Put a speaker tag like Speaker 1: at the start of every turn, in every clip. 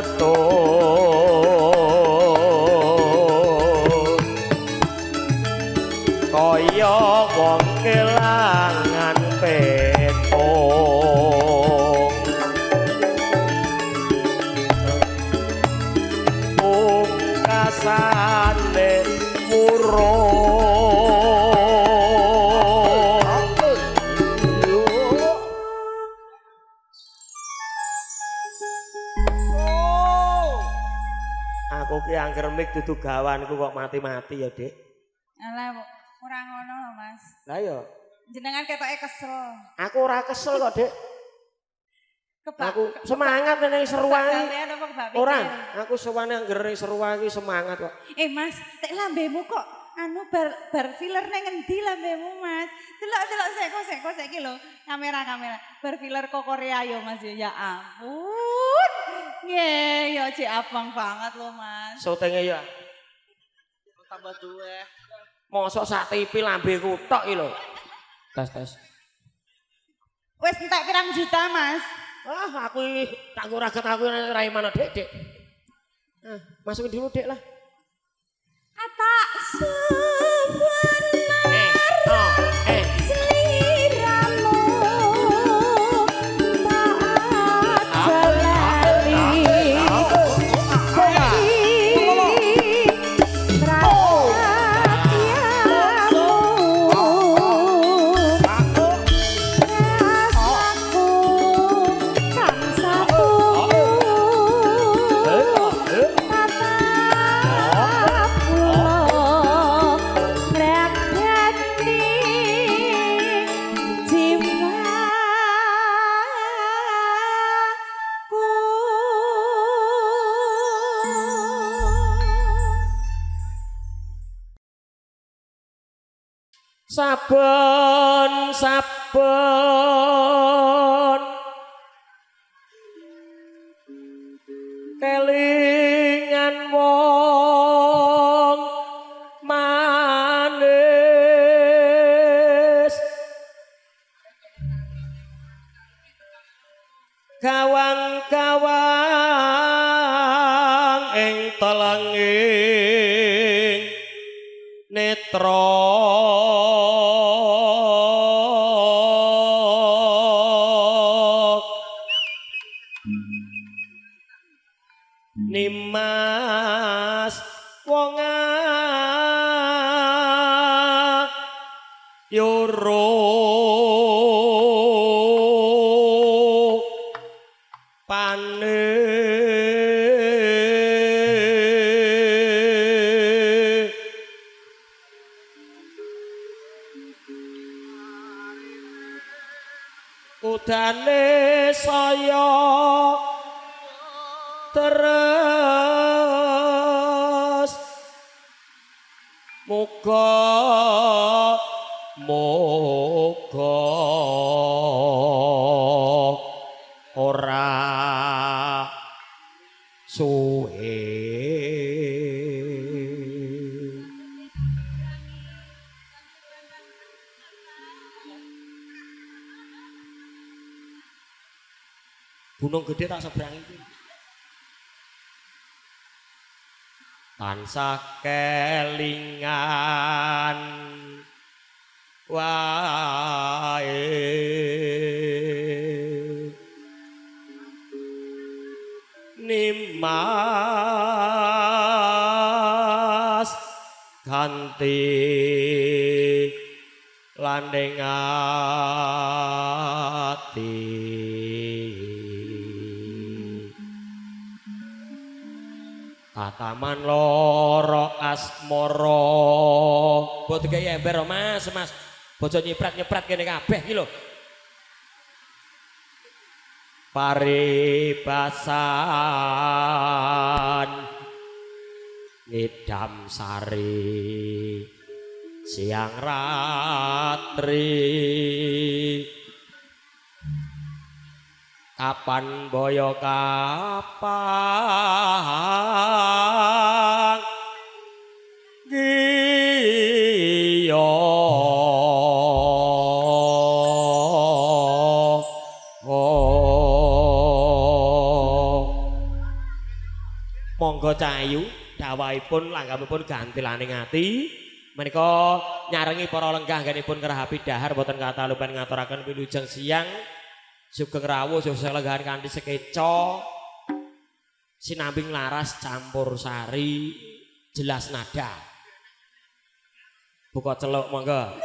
Speaker 1: ketut kaya wong kelangan petung pungkasane murung aku ki angger mik dudu gawanku kok mati-mati ya, Dik.
Speaker 2: Alah, ora ngono lho, Mas.
Speaker 1: Lah ya.
Speaker 2: Jenengan ketoke kesel.
Speaker 1: Aku ora kesel kok, Dik. Aku semangat ning seruangi. Ora, aku sewane angger ning seruangi semangat kok.
Speaker 2: Mas, tek lambemu kok anu bar filler nang endi lambemu, Mas? Delok-delok seko iki lho, kamera. Bar filler kok Korea yo, Mas ya ampun. Nggih, ya cek abang banget lho, Mas.
Speaker 1: Syutinge ya.
Speaker 3: Tambah duwe.
Speaker 1: Mosok sak TV lambeku tok iki lho. Tes.
Speaker 2: Wis entek pirang juta, Mas?
Speaker 1: Aku tak raget aku rai mana, Dek. Masukin dulu, Dek lah.
Speaker 2: Kata sebenar seliramu tak jalani
Speaker 1: saben kelingan wong manis gawang-gawang ing telenging netra Nimas wong yoro pane udane saya terus muga ora suwe Gunung Gede tak seberang itu tansah kelingan wae Nimas ganti landeng ati Taman loro asmara. Mbok digawe ember Mas. Bojo nyiprat-nyiprat kene kabeh iki lho. Paribasan ngidam sari siang ratri kapan boyo kapan giyo monggo Cahayu dawuhipun langgamipun ganti laning ati menika nyarengi para lenggah anggenipun ngerahapi dahar boten kathah lupen ngaturaken wilujeng siang sugeng rawuh sugeng lenggahan kanthi sekeca sinambing laras campur sari jelas nada buka celuk monggo.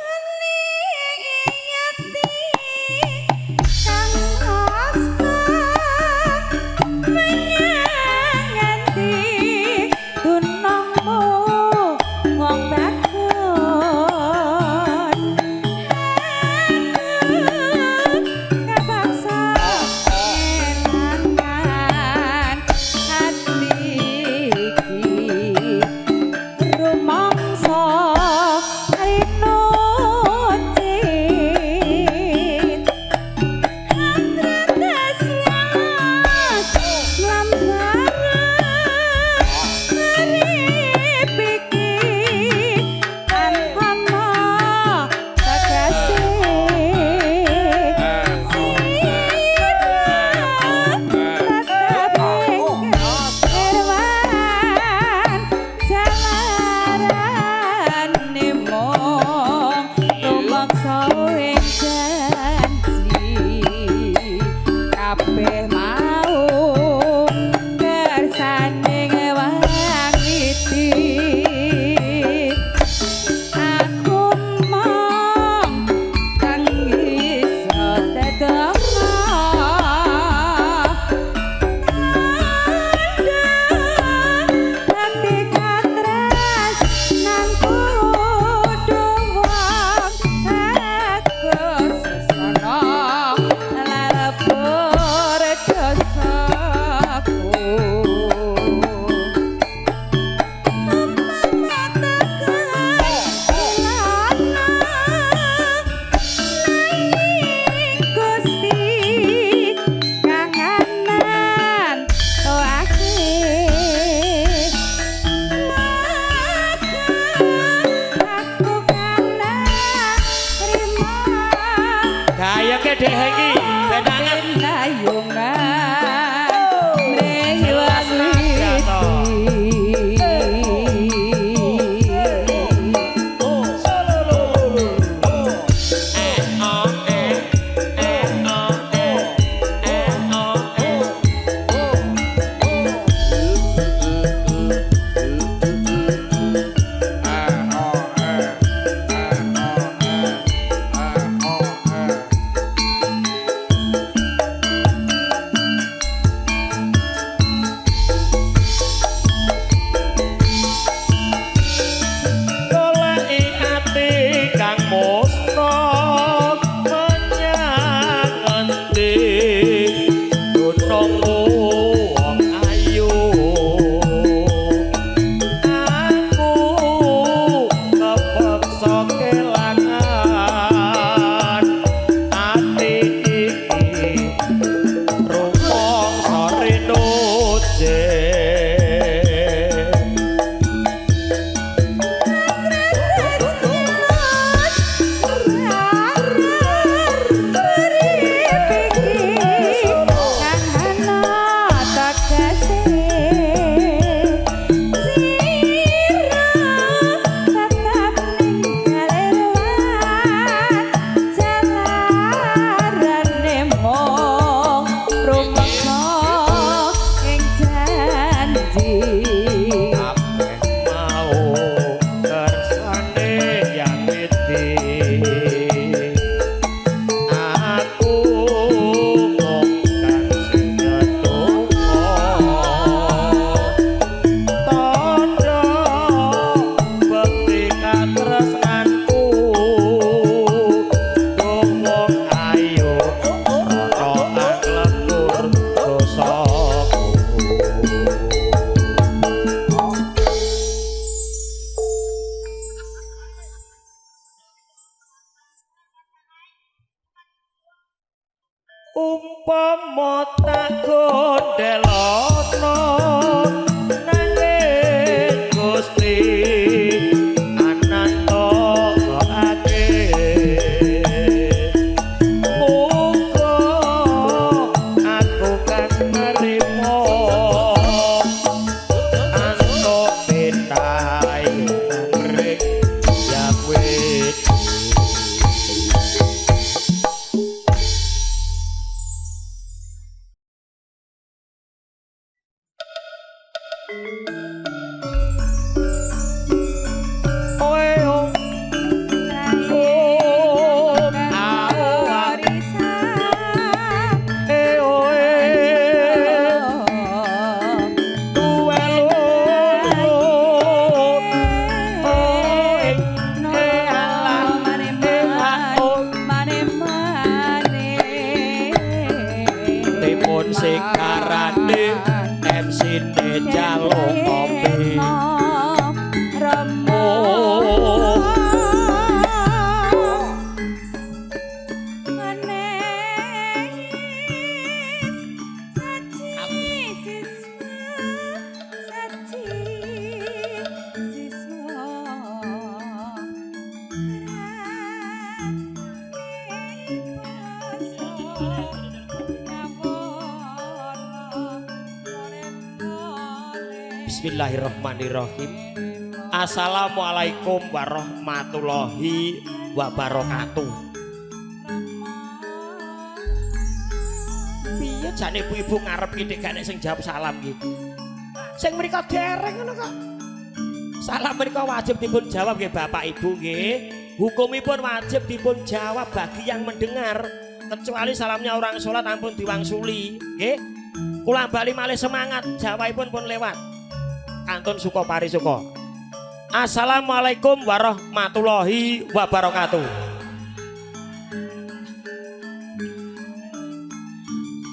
Speaker 4: Umpama tak gondelono nanging Gusti ananta ake muga aku kan nerimo
Speaker 1: Bismillahirrahmanirrahim. Assalamualaikum warahmatullahi wabarakatuh. Piye jane ibu-ibu ngarep iki gak nek sing jawab salam iki. Sing mriko dereng ngono kok. Salam mriko wajib dipun jawab nggih Bapak Ibu nggih. Hukumipun wajib dipun jawab bagi yang mendengar. Kecuali salamnya orang sholat ampun diwangsuli nggih. Kula bali malih semangat jawabipun pun lewat. Antun suka pari suka. Assalamualaikum warahmatullahi wabarakatuh.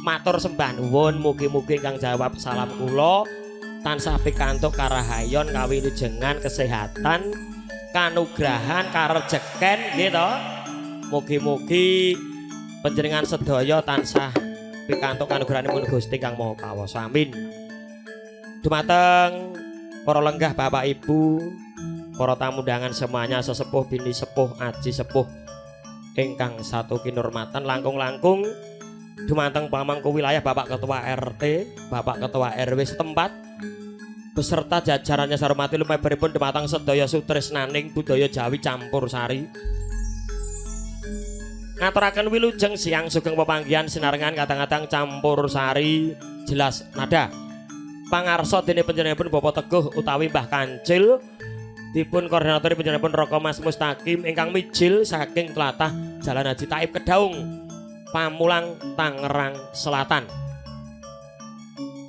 Speaker 1: Matur sembah nuwun mugi-mugi kang jawab salam kula tansah pikantuk karahayon kawilujengan kesehatan kanugrahan karejeken nggih to. Mugi-mugi panjenengan sedaya tansah pikantuk kanugrahanipun Gusti Kang Maha Kawasa. Amin. Dumateng para lenggah Bapak Ibu, para tamu undangan semuanya, sesepuh bini sepuh aji sepuh ingkang satu kinurmatan langkung-langkung dumateng pamangku wilayah Bapak Ketua RT, Bapak Ketua RW setempat beserta jajarannya sarmati lumebaripun dumateng sedaya sutresnaning budaya Jawi campur sari. Ngaturaken wilujeng siang sugeng pepanggihan sinarengan kadang-kadang campur sari jelas nada. Pangarsa dene panjenenganipun Bapak Teguh utawi Mbah Kancil, dipun koordinator panjenenganipun Roko Mas Mustaqim ingkang mijil saking tlatah Jalan Haji Taib Kedaung, Pamulang Tangerang Selatan.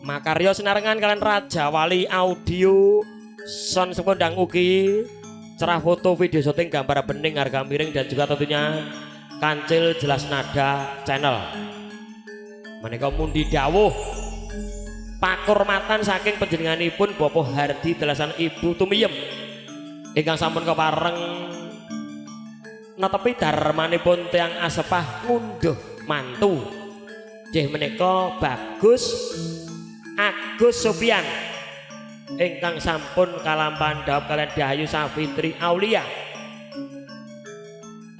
Speaker 1: Makarya sinarengan kalian Raja Wali Audio son sekondang ugi cerah foto video syuting gambar bening harga miring dan juga tentunya Kancil Jelas Nada channel. Menika mundi dawuh pakurmatan saking panjenenganipun Bapak Hardi Delasan Ibu Tumiyem ingkang sampun kepareng netepi darmanipun tiyang asepah ngunduh mantu nggih menika Bagus Agus Sofian ingkang sampun kalampahan dawuh kalian Dahayu Safitri Aulia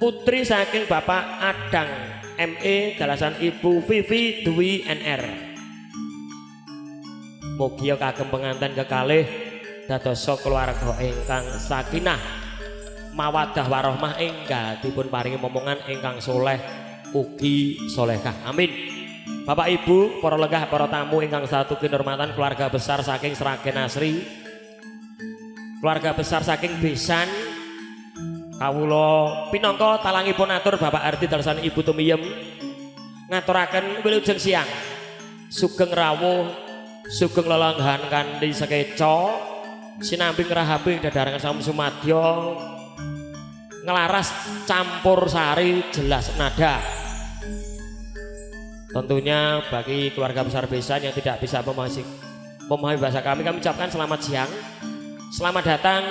Speaker 1: putri saking Bapak Adang ME Delasan Ibu Vivi Dwi NR. Mugi kagem penganten kekalih dadosa keluarga ingkang sakinah mawaddah warahmah enggal dipun paringi momongan ingkang soleh ugi solehah. Amin. Bapak Ibu, para lenggah, para tamu ingkang satu kinurmatan keluarga besar saking Sragen Asri, keluarga besar saking Besan, kawula pinangka talangipun atur Bapak Arti Dalasan Ibu Tumiyem ngaturaken wilujeng siang sugeng rawuh sugeng lelanggan kanthi sekeca sinambi ngrahapi dadarangan sampun sumadya ngelaras campur sari jelas nada. Tentunya bagi keluarga besar Besan yang tidak bisa memahami bahasa kami ucapkan selamat siang, selamat datang,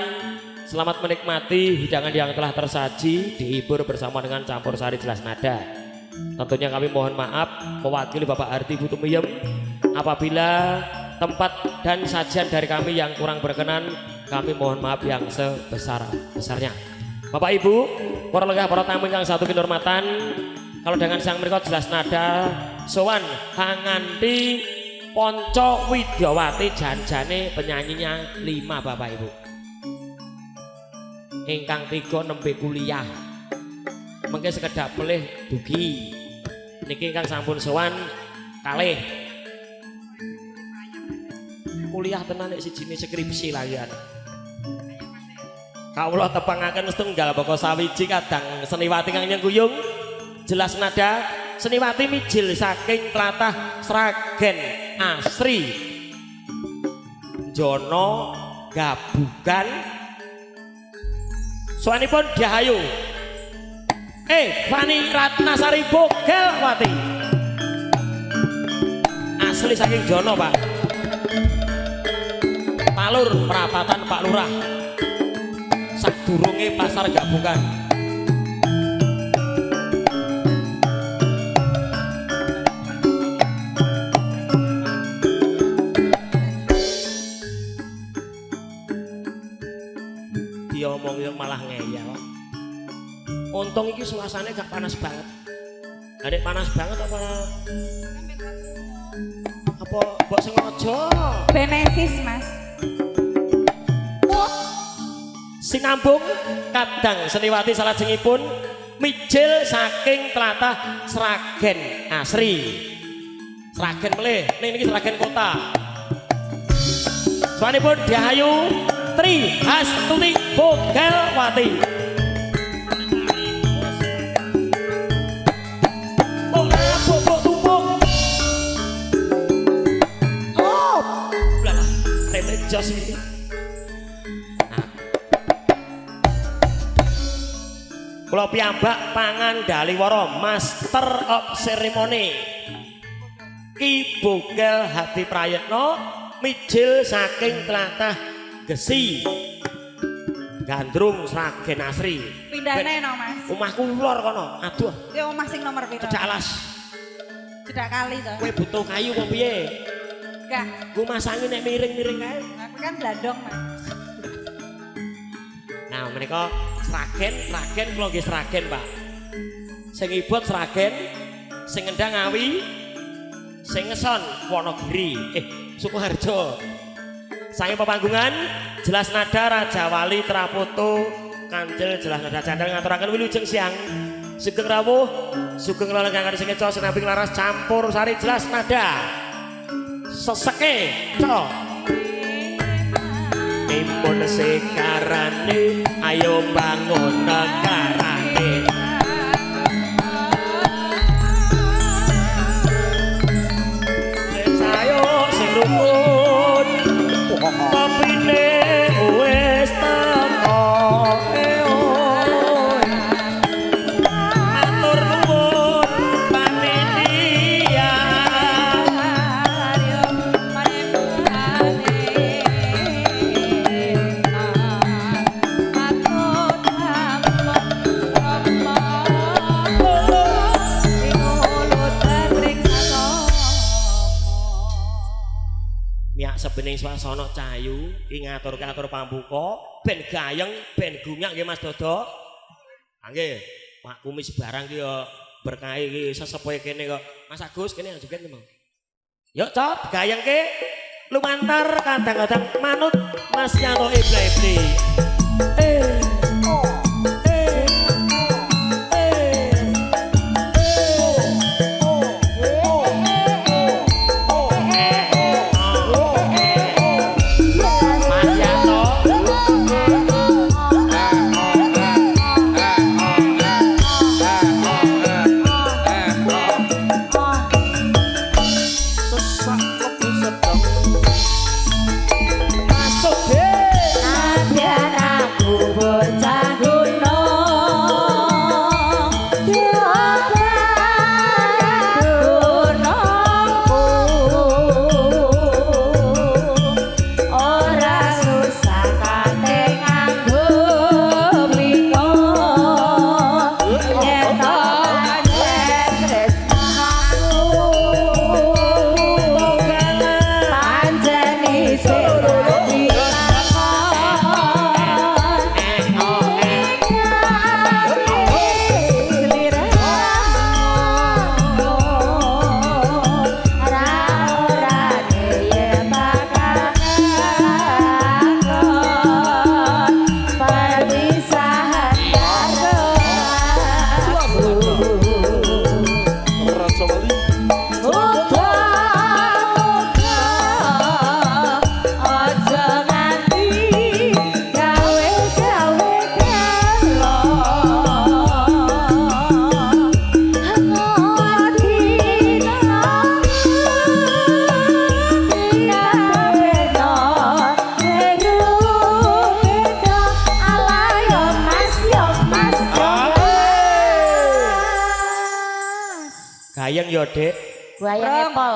Speaker 1: selamat menikmati hidangan yang telah tersaji dihibur bersama dengan campur sari jelas nada. Tentunya kami mohon maaf mewakili Bapak Arti Ibu Tumiyem apabila tempat dan sajian dari kami yang kurang berkenan, kami mohon maaf yang sebesar-besarnya. Bapak Ibu, para lenggah, para tamu yang satu kinurmatan, kalau dengan sang mereka jelas nada sowan hanganti Ponco Widyawati janjane penyanyinya 5 Bapak Ibu. Ingkang 3 nembe kuliah. Mengke sekedap pelih dugi. Niki ingkang sampun sowan kalih kuliah tenan nek sijine skripsi lagian. Kawula tepangaken setunggal baka sawiji kadang Seniwati kang nyengkuyung jelas nada Seniwati mijil saking tlatah Sragen Asri Jono Gabugan sowanipun Dahayu Fani Ratnasari Bogelwati asli saking Jono Pak Palur perapatan Pak Lurah sadurunge pasar Gabugan. Diomong malah ngeyel. Untung iki suasananya gak panas banget. Adek panas banget apa? Apa mbok sengaja?
Speaker 2: Benesis, Mas.
Speaker 1: Sinambung kadang Seniwati salajengipun mijil saking tlatah Sragen Asri. Sragen melih, ning niki Sragen kota. Swanipun Diayu Tri Astuti Bogelwati. Jos iki. Kula piyambak pangandaliwara Master of Ceremony Ki Bogel Hadi Prayetno mijil saking tlatah Gesi Gandrung Sragen Asri.
Speaker 2: Pindahne no, Mas.
Speaker 1: Omahku lor kono. Aduh.
Speaker 2: Ya omah sing nomor piro?
Speaker 1: Cedak alas.
Speaker 2: Cedak kali to.
Speaker 1: Kowe butuh kayu kok piye?
Speaker 2: Enggak.
Speaker 1: Ku masangi nek miring-miring kae.
Speaker 2: Aku kan blandong, Mas.
Speaker 1: Nah, menika Sragen kula nggih Sragen, Pak. Sing ibut Sragen, sing ngendang Ngawi, sing ngeson Wonogiri, Sukoharjo. Sange pepanggungan jelas nada Raja Wali Trapoto Kancil jelas nada candal ngaturaken wilujeng siang. Sugeng rawuh, sugeng lelenggangan sing eco senaping laras campur sari jelas nada. Seseke co impun sekarane ayo bangun negarane sayo sing rukun kopine wis teko matur nuwun panitia sebening swasana cahayu ki ngatur-ngatur pambuka ben gayeng ben gunyak nggih Mas Dodo. Nggih, Pak Kumis barang ki ya berkah iki sesepuhe kene kok. Mas Agus kene ajuken Mang. Yuk cop gayengke lumantar kadang-kadang manut Mas Yanto ibli-ibli. Gayeng ya, Dek.
Speaker 5: Wayang Epol.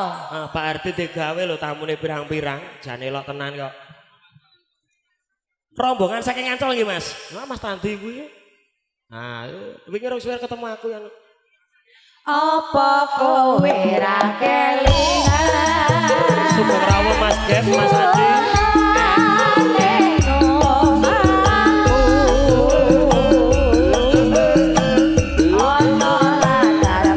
Speaker 1: Pak RT digawe lho tamune pirang-pirang, jane elok tenan kok. Rombongan saking Ancol nggih, Mas. Nah, Mas Tandi kuwi. Nah, wingi rong suwer ketemu aku yang
Speaker 5: Apa kowe ra kelingan?
Speaker 1: Sugeng rawuh Mas Gep, Mas Adi.
Speaker 5: Ono latar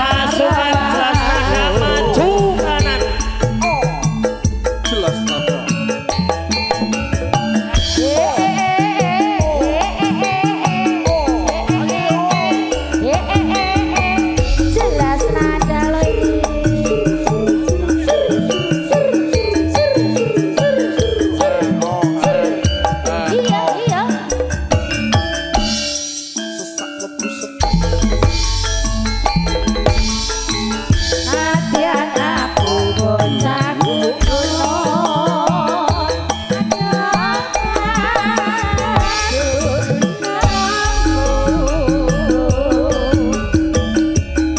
Speaker 1: Pasukan jelas nada maju kanan.
Speaker 3: Jelas nada.
Speaker 5: Jelas nada lagi. Iya, iya.
Speaker 3: Sesak lebu sesak.
Speaker 5: Nadyan aku bocah kulon.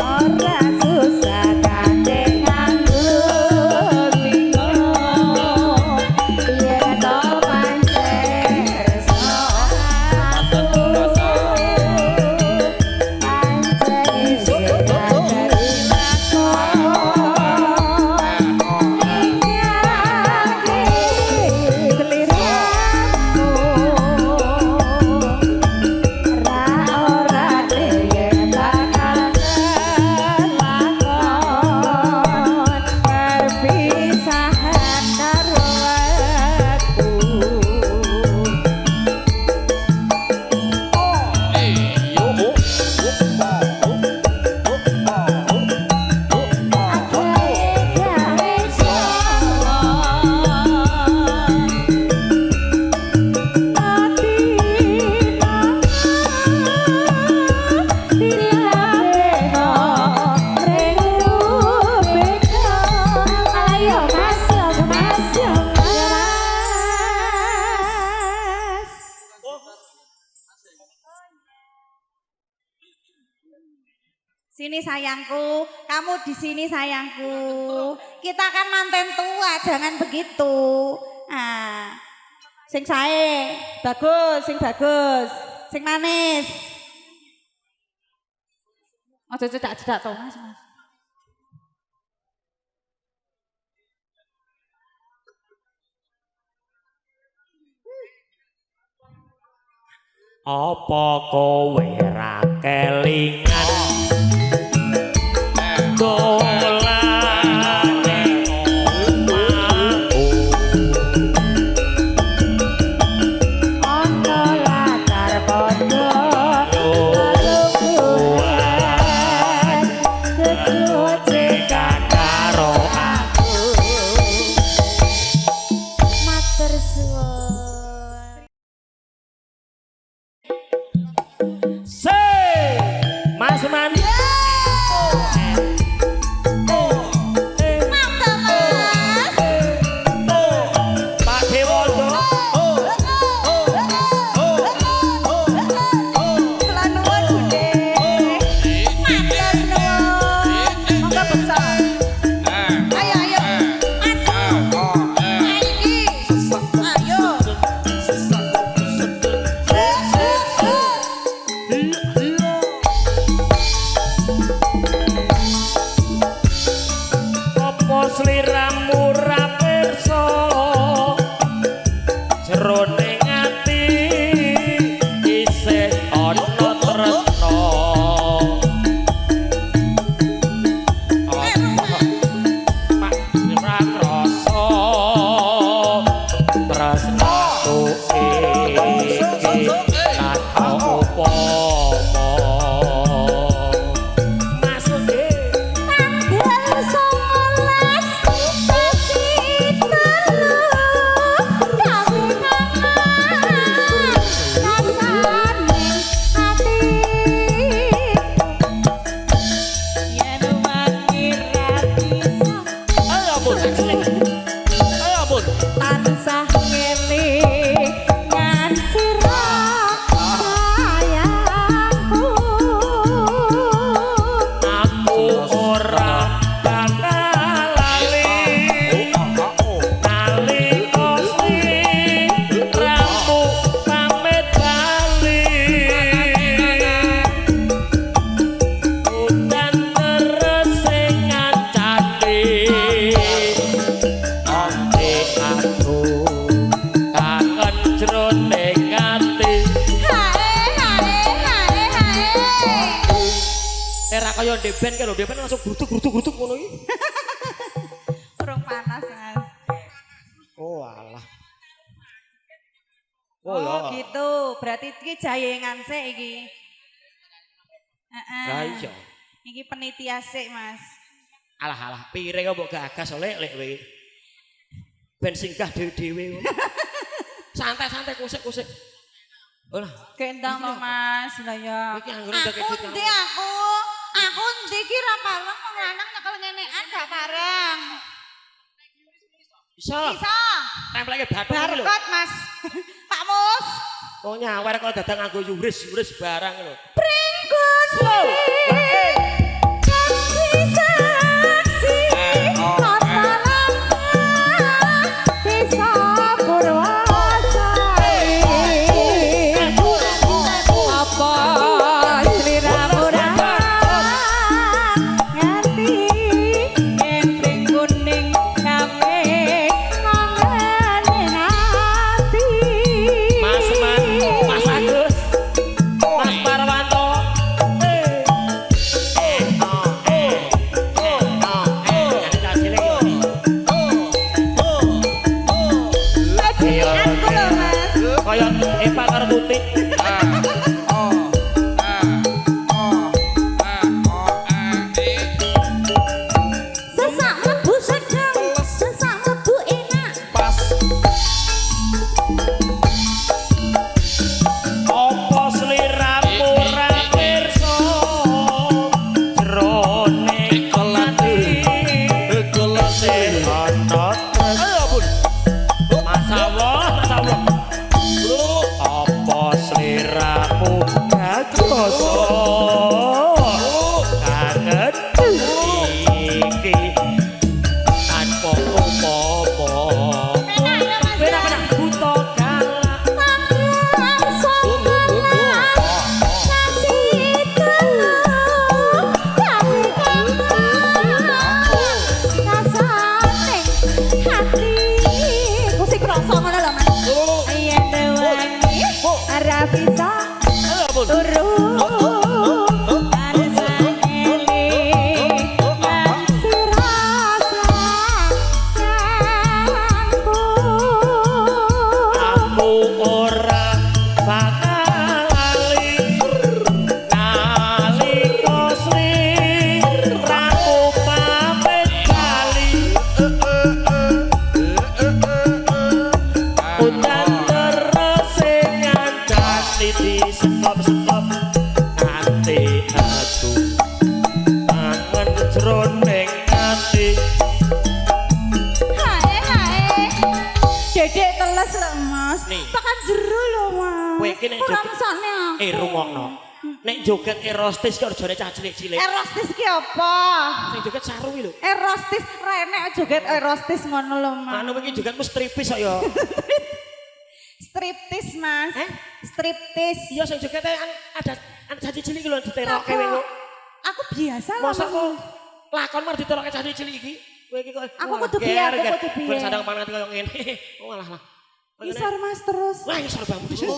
Speaker 5: Ora susah kate nganggur bingung. Yen to pancen resa aku. Pancen isih dari
Speaker 2: Sini sayangku, kamu di sini sayangku. Kita kan manten tua, jangan begitu. Ah, sing sae, bagus, sing bagus, sing manis. Ojo cedak-cedak to, Mas.
Speaker 1: Apa kowe ra kelingan dolane omahku
Speaker 5: ono latar padha
Speaker 1: lukuan
Speaker 5: keducekan
Speaker 1: karo aku
Speaker 5: matur suwun.
Speaker 1: se Mas Mandi ndek band kan lho, ndek band langsung grutuk ngono iki.
Speaker 2: Urung panas, Mas.
Speaker 1: Oh alah.
Speaker 2: Oh,
Speaker 1: ya.
Speaker 2: gitu. Berarti iki jayengan sik iki. Heeh.
Speaker 1: Lah iya.
Speaker 2: Iki penitia sik, Mas.
Speaker 1: Alah, piring kok mbok gagas oleh lek kowe. Ben singgah dhewe-dhewe ngono. Santai-santai kusik-kusik. Olah,
Speaker 2: Gendang to, Mas. Lah ya.
Speaker 1: iki anggere udah
Speaker 2: Aku
Speaker 1: kecil.
Speaker 2: ndi aku ndi ki ra pareng wong lanang nyekel ngenekan gak pareng.
Speaker 1: Bisa.
Speaker 2: Bisa.
Speaker 1: Templeke bathuk iki lho.
Speaker 2: Barcode, Mas. Pak Mus.
Speaker 1: Wong nyawer kok dadak nganggo yuris barang lho.
Speaker 2: Pringgus.
Speaker 1: Mas Agus. Mas Parwanto. Kaya Epa karo Tutik.
Speaker 5: Sesak mlebu sedeng, sesak mlebu enak.
Speaker 4: Apa sliramu ra pirsa jroning ati gelese ana masalah apa sliramu gadosa kangen iki tanpa apa-apa benar-benar buta galak aku ora bakal lali nalika sliramu pamit kali udan terus ngancani disekop-sekop nganti aku kangen jroning ati
Speaker 2: Dedek teles lho, Mas.
Speaker 1: Nih.
Speaker 2: Tekan jero lho, Mas.
Speaker 1: Kowe iki nek
Speaker 2: Kurang
Speaker 1: joget-
Speaker 2: mesane.
Speaker 1: rungokno nek joget erostis kok jane cah cilik-cilik
Speaker 2: Erostis ki apa?
Speaker 1: sing joget saru iki lho
Speaker 2: Erostis renek joget erostis ngono lho, Mas.
Speaker 1: anu iki joget mesti stripis kok ya
Speaker 2: Striptis, Mas.
Speaker 1: Eh?
Speaker 2: Striptis.
Speaker 1: iya sing joget ada cah cilik iki lho diterokke
Speaker 2: Apa?
Speaker 1: kowe kok
Speaker 2: Aku biasa lah.
Speaker 1: mosok
Speaker 2: Mas.
Speaker 1: kok lakon mar diterokke cah cilik iki kowe iki kok
Speaker 2: Aku kudu piye, aku kudu piye.
Speaker 1: ben sadang pangan kaya ngene oh alah lah
Speaker 2: Isor, Mas, terus.
Speaker 1: wah isor bambu di sini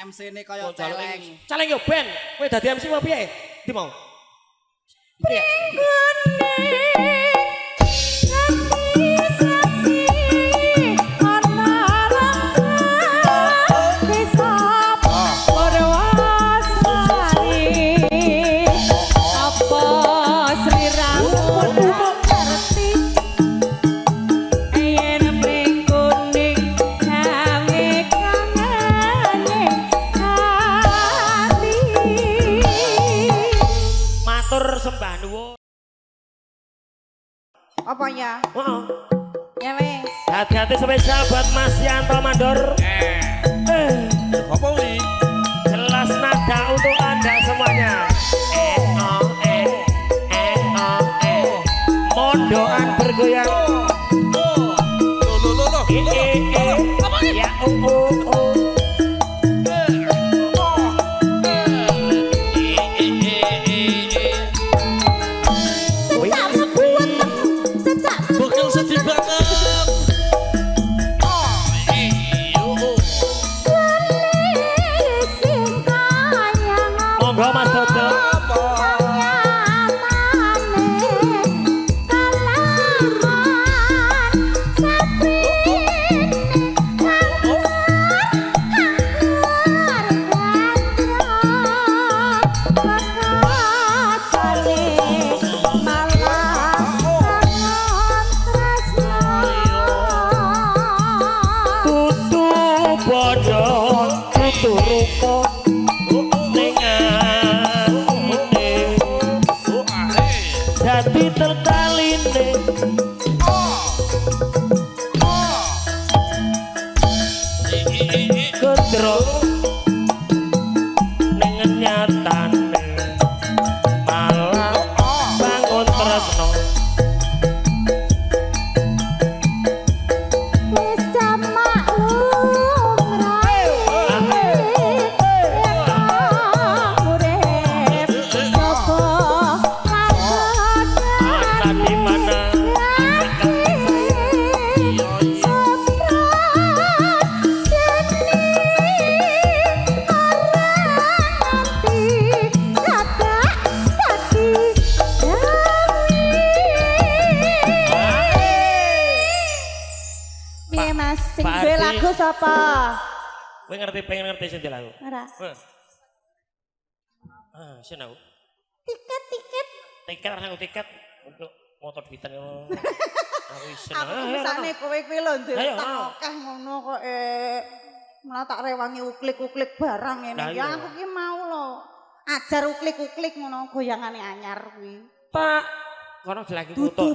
Speaker 3: MC ini kaya celeng.
Speaker 1: caleng yo ben kowe dadi MC apa piye ndi mau piye matur sembah nuwun
Speaker 2: Apa ya?
Speaker 1: heeh
Speaker 2: Ya wes.
Speaker 1: hati-hati spesial buat Mas Yanto Mandor
Speaker 3: Apa wi?
Speaker 1: jelas nada untuk anda semuanya mondoan bergoyang ya
Speaker 3: Gokil sedih banget.
Speaker 1: monggo Mas Dodo
Speaker 2: Mas. Sing
Speaker 1: Pak
Speaker 2: duwe
Speaker 1: Ardi.
Speaker 2: lagu sapa?
Speaker 1: Kowe ngerti pengen ngerti sing lagu.
Speaker 2: Ora.
Speaker 1: Sen aku.
Speaker 2: Tiket.
Speaker 1: Tiket aku tiket untuk motor Bitan yo. Aku isen.
Speaker 2: Aku tulisane kowe kuwi lho ndek
Speaker 1: Ayo,
Speaker 2: tak
Speaker 1: ayo.
Speaker 2: akeh ngono kok malah tak rewangi uklik-uklik barang ngene.
Speaker 1: Lah,
Speaker 2: Ya
Speaker 1: iya.
Speaker 2: aku ki mau lho. Ajar uklik-uklik ngono goyangane anyar kuwi.
Speaker 1: Pak, kono lagi foto.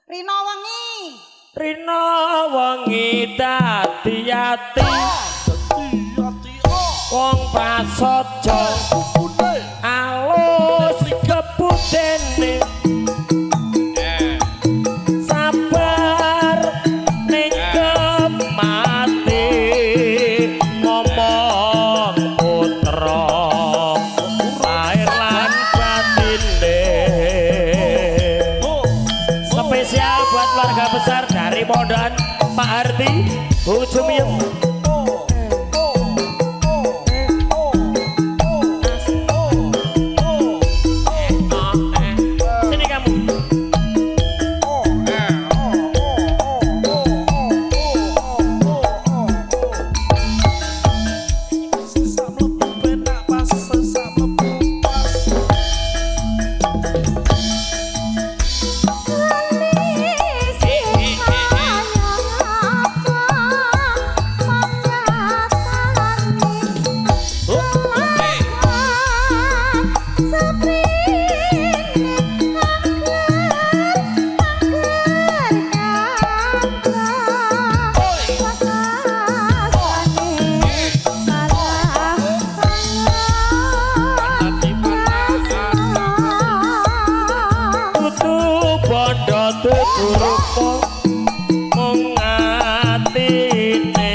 Speaker 2: Rino wengi.
Speaker 1: Rina wengi dadi ati. Wong prasaja alus kebudene. Sabar ning kemati ngomong putra lahir lan batine. Spesial buat keluarga besar dari Modan Pak Ardi Bu Jumiyem. Sini kamu. Kutu bondo tuku rupa mung atine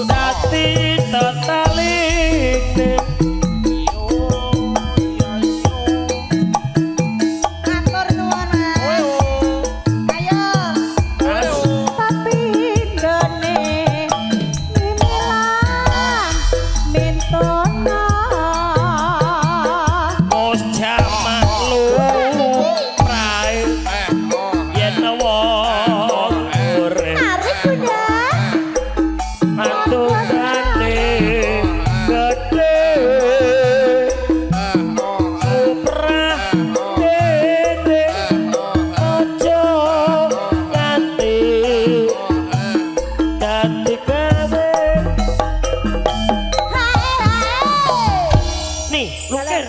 Speaker 1: dadi tetaline.
Speaker 2: Matur nuwun Mas. Ayo. Tapi ndone mimilan mintona.
Speaker 1: Mos jamak lu prae yen wong urip
Speaker 2: Arep Bunda.
Speaker 1: atungane gedhe suprah dene aja nganti dadi gawe. Nih, lukir.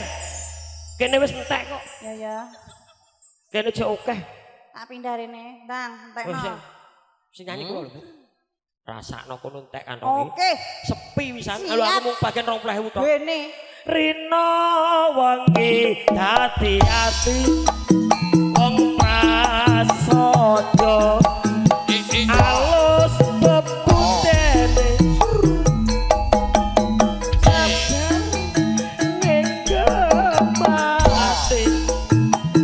Speaker 1: Kene wis entek kok.
Speaker 2: Ya.
Speaker 1: Kene jek akeh.
Speaker 2: Tak pindah rene. Ndang,
Speaker 1: Oh,
Speaker 2: entekno.
Speaker 1: sing nyanyi kuwi lho. Rasakno kono entek kantonge.
Speaker 2: Oke.
Speaker 1: Sepi wisan.
Speaker 2: Siap.
Speaker 1: Kalau aku mung bagian 20.000 tok.
Speaker 2: Bene.
Speaker 1: Rina wengi dadi ati wong prasaja alus bebudene sabar ngegemati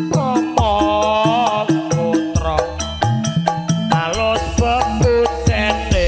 Speaker 1: ngomong putra alus bebudene.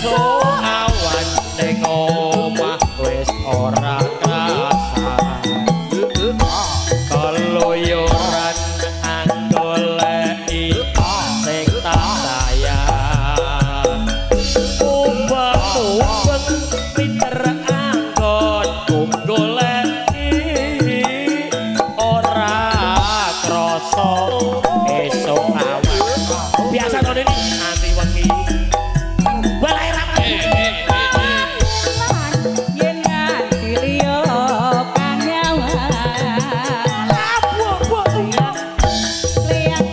Speaker 4: esuk awan ning omah wis ora krasa keluyuran anggoleki sing tak sayang ubah-ubah pinter anggon goleki ora krasa esuk awan biasa to ini nanti wengi balai rapat
Speaker 2: yen nganti liya panyawan liang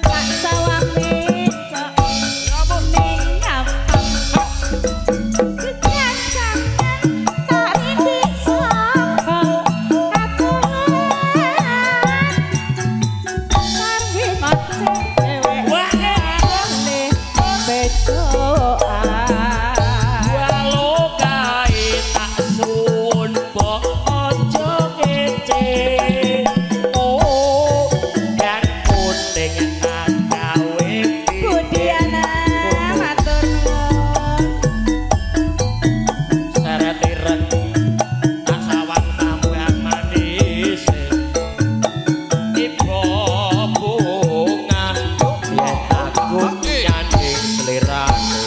Speaker 2: tak sawame cok ning nyapang kejangan tak rintik sapa kakulan karwi macet dewek wae becoan
Speaker 4: walau kae tak sun mbok aja ngece oh kan kuning gawe
Speaker 2: Budiana matur nuwun
Speaker 4: saretiren tak sawang tamu yang manis ibu bunga yen aku nyanding selirane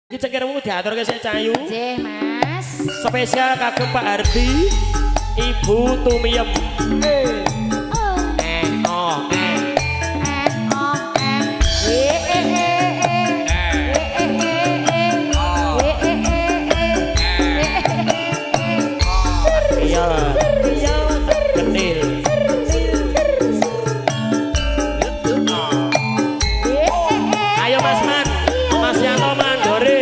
Speaker 4: iki cengkirmu diaturke sik Cayu
Speaker 5: Nggih, Mas.
Speaker 4: spesial kagem Pak Hardi Ibu Tumiem iya genil ayo Mas Man Mas Yanto Mandori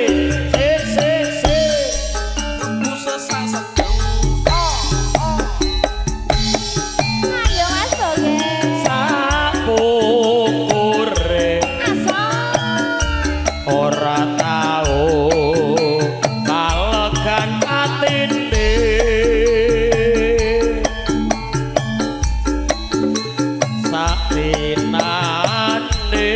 Speaker 3: khusus sang sedang
Speaker 5: Ayo Mas Boge.
Speaker 4: sapukure ora tau kalegan atine sapinane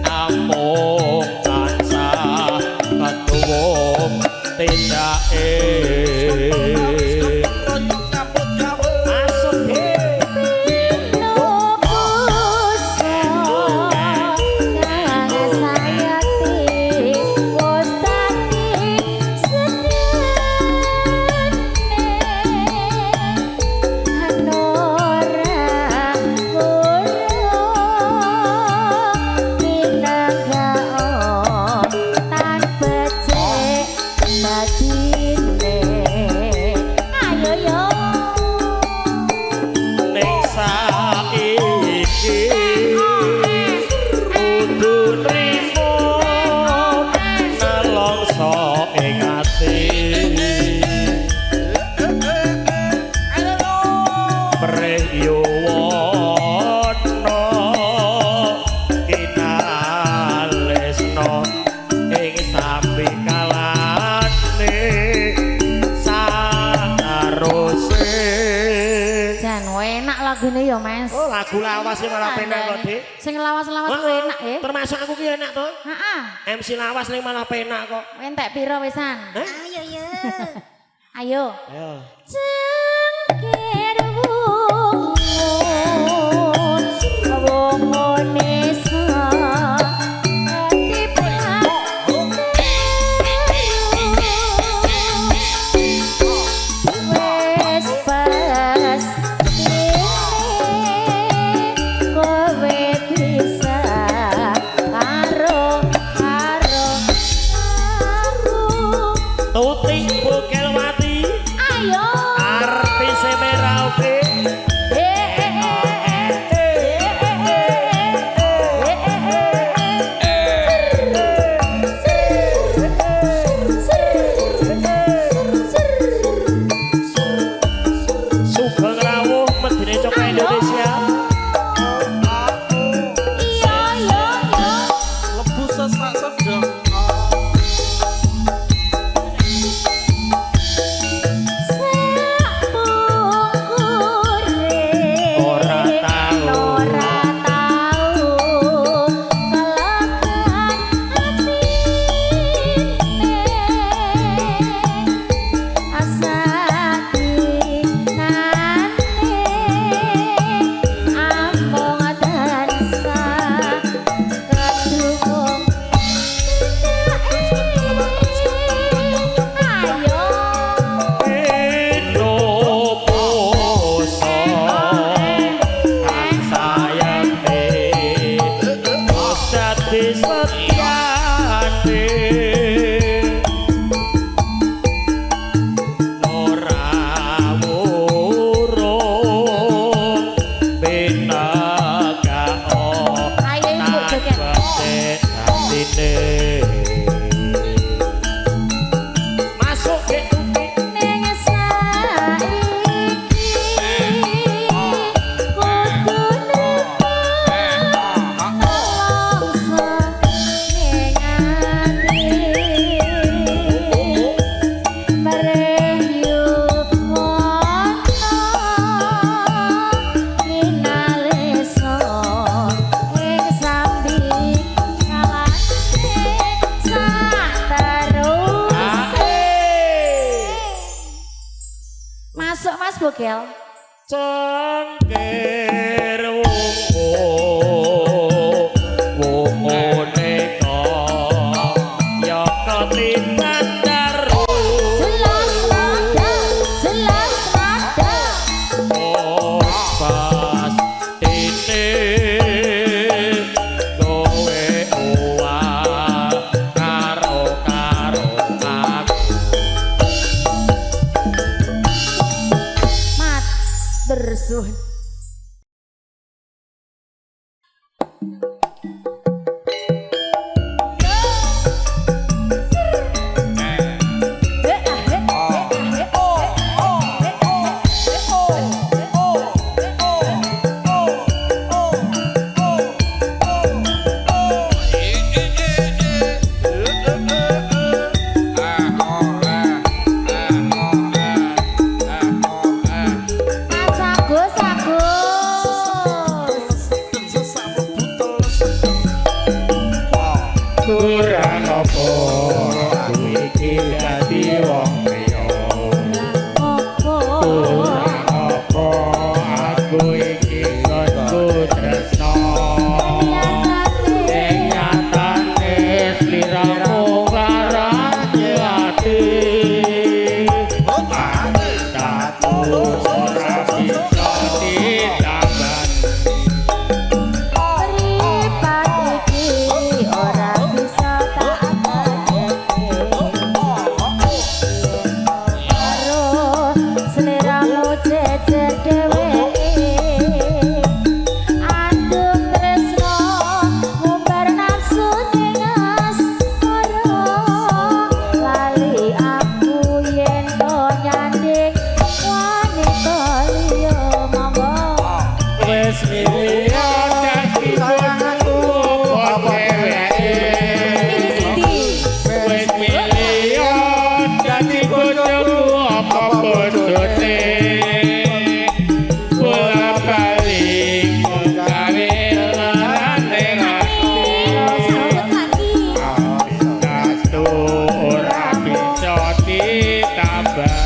Speaker 4: amung tansah ketuwung tindake
Speaker 3: nyambut gawe
Speaker 4: masuk
Speaker 5: Ayo yo
Speaker 4: ning saiki kudu nrimo nelongso ing ati Priyuwana kinalesno ing sambi kalane sarose
Speaker 5: jan enak lagune ya Mas.
Speaker 4: oh lagu lawas sih malah penak kok Dik
Speaker 5: Sing lawas-lawas
Speaker 4: Oh,
Speaker 5: enak ya.
Speaker 4: termasuk aku ki enak to
Speaker 5: Heeh.
Speaker 4: MC lawas ning malah penak kok
Speaker 5: Entek piro wisan?
Speaker 4: Hah?
Speaker 5: Ayo yo. Ayo.
Speaker 4: ayo
Speaker 5: Cengkir wungun nesa wes pas kowe bisa karo
Speaker 4: Tutik Bukelwati
Speaker 5: ayo Kel.
Speaker 1: cengkir wungu neka ya ketingan karo
Speaker 5: Jelas nada.
Speaker 1: pas tine kowe uwah karo aku
Speaker 5: Mat bersun. Sagus.
Speaker 4: kurang apa aku iki dadi wong liya kurang apa aku iki kanggo tresno nyatane sliramu larane ati aku ora bisa ditambah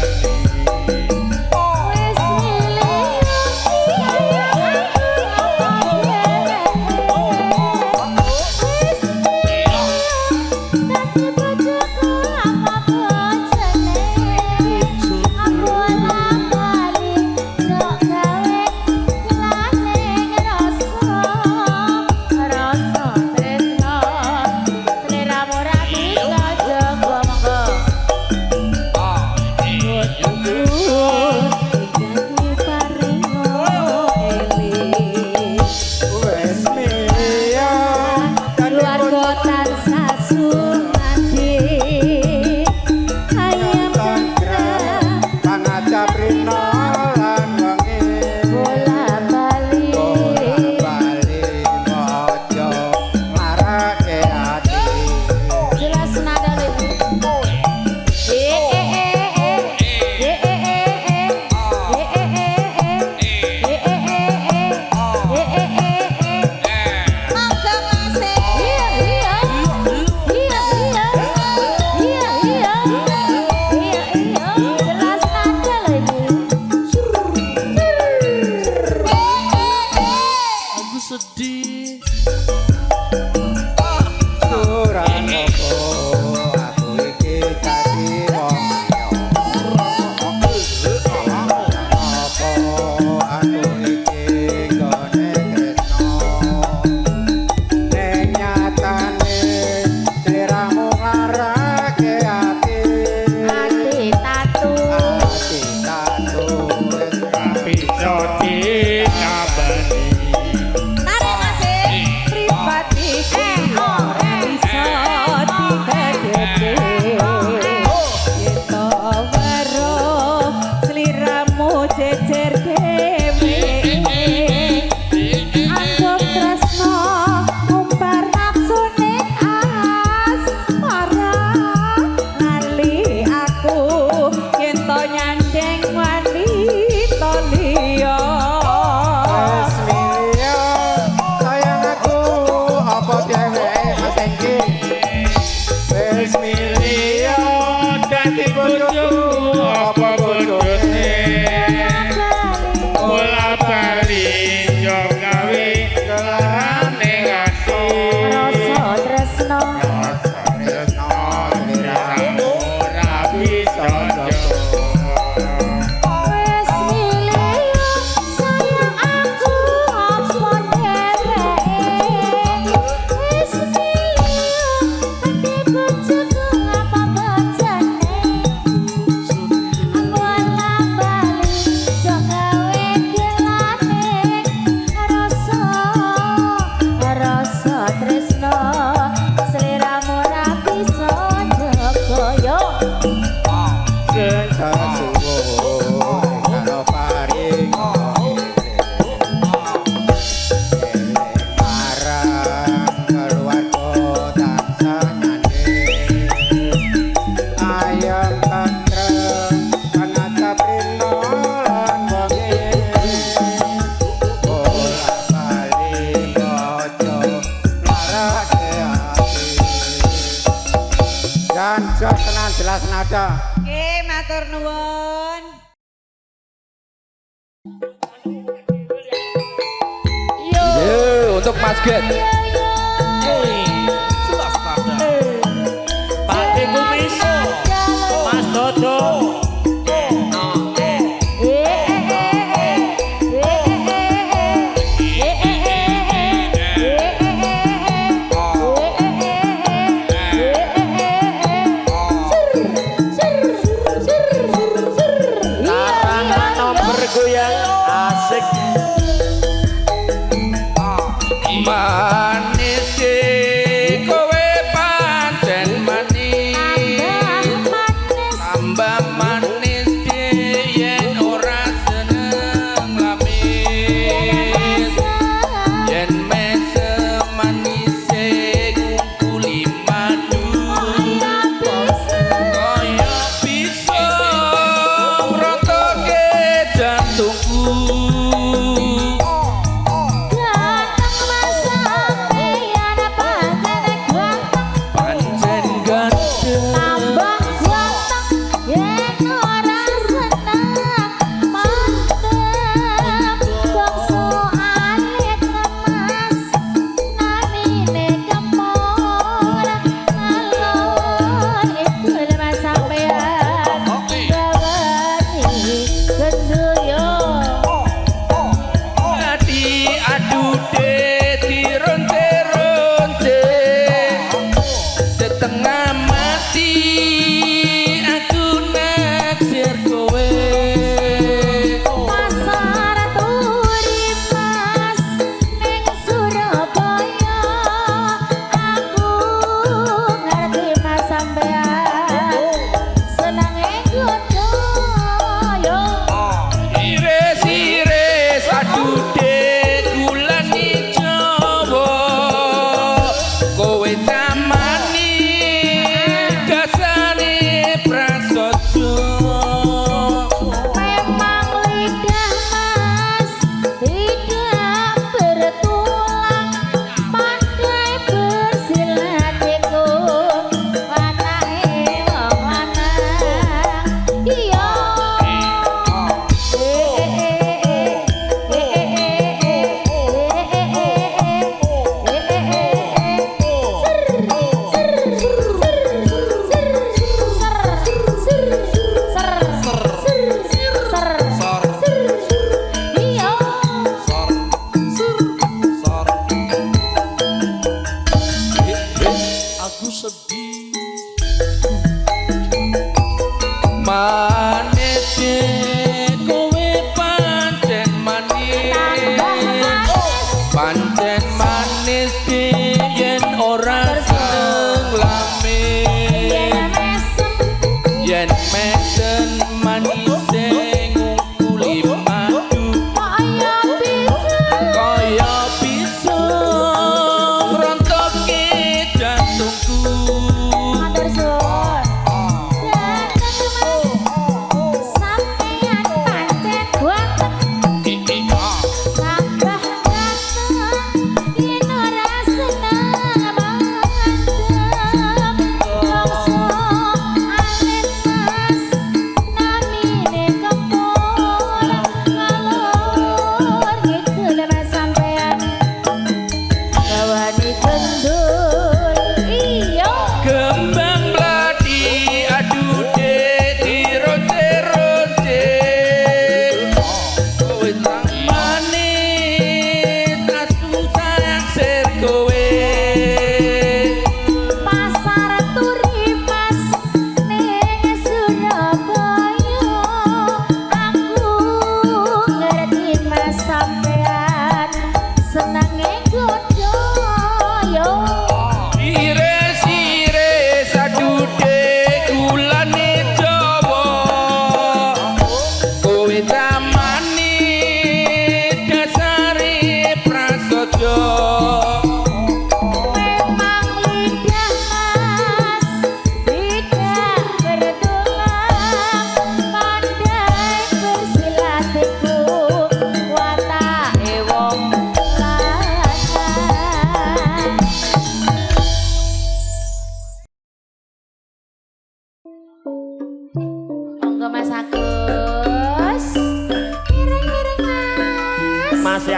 Speaker 4: Milio dadi bojoku apa bojone
Speaker 6: senada.
Speaker 2: Oke, matur nuwun.
Speaker 5: Yo.
Speaker 6: Yo, untuk Mas Get.
Speaker 3: Selas nada.
Speaker 4: Pak Kumis, Mas Dodo. Larangan bergoyang asik.
Speaker 3: Manis kowe pancen manis. Tambah manis yen ora seneng lamis. Yen mesem manis ngungkuli madu. Kaya bisa ngrontoke jantungku.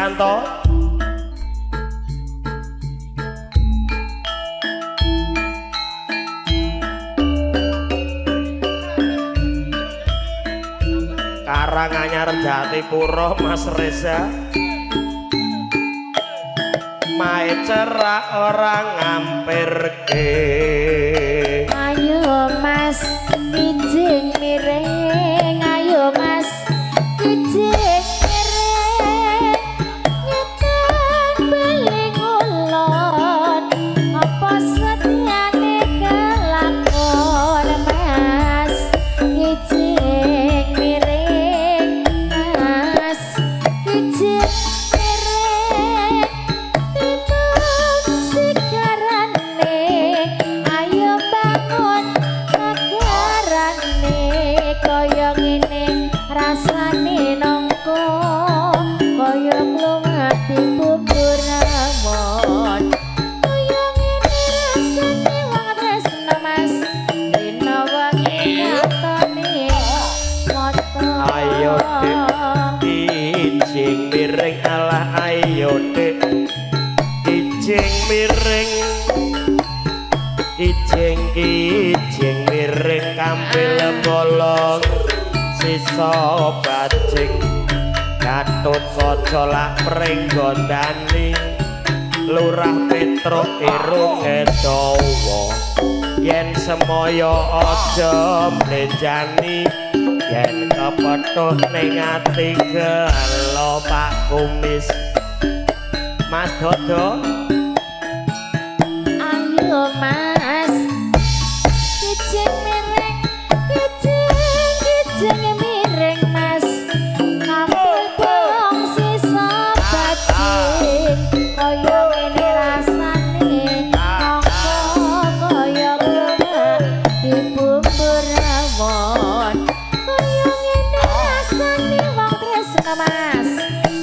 Speaker 1: Yanto. Karanganyar Jatipura Mas Reza. Mae cerak orang ngampirke.
Speaker 5: Ayo Mas kijing miring, ayo Mas kijing miring, nyeten beling ulon, apa setiane kelakon Mas kijing miring, Mas kijing miring, timbang sigarane, ayo bangun negarane, kaya ngene rasane nongko, kaya nglumati bubur ramon, kaya ngene rasane wong tresno Mas, dina wengi katone moto.
Speaker 1: Ayo Dik kijing miring alah ayo Dik kijing miring. Kijing miring kampil bolong sisa bajing Gatut Kaca lak pringgondani Lurah Petruk irunge dawa yen semaya aja mlenjani yen kepethuk ning ati gelo Pak Kumis Mas Dodo.
Speaker 5: Ayo Mas kijing miring, kijing miring Mas, kampil bolong sisa bajing, kaya ngene rasane nongko, kaya nglumah di bubur rawon, kaya ngene rasane wong tresno Mas,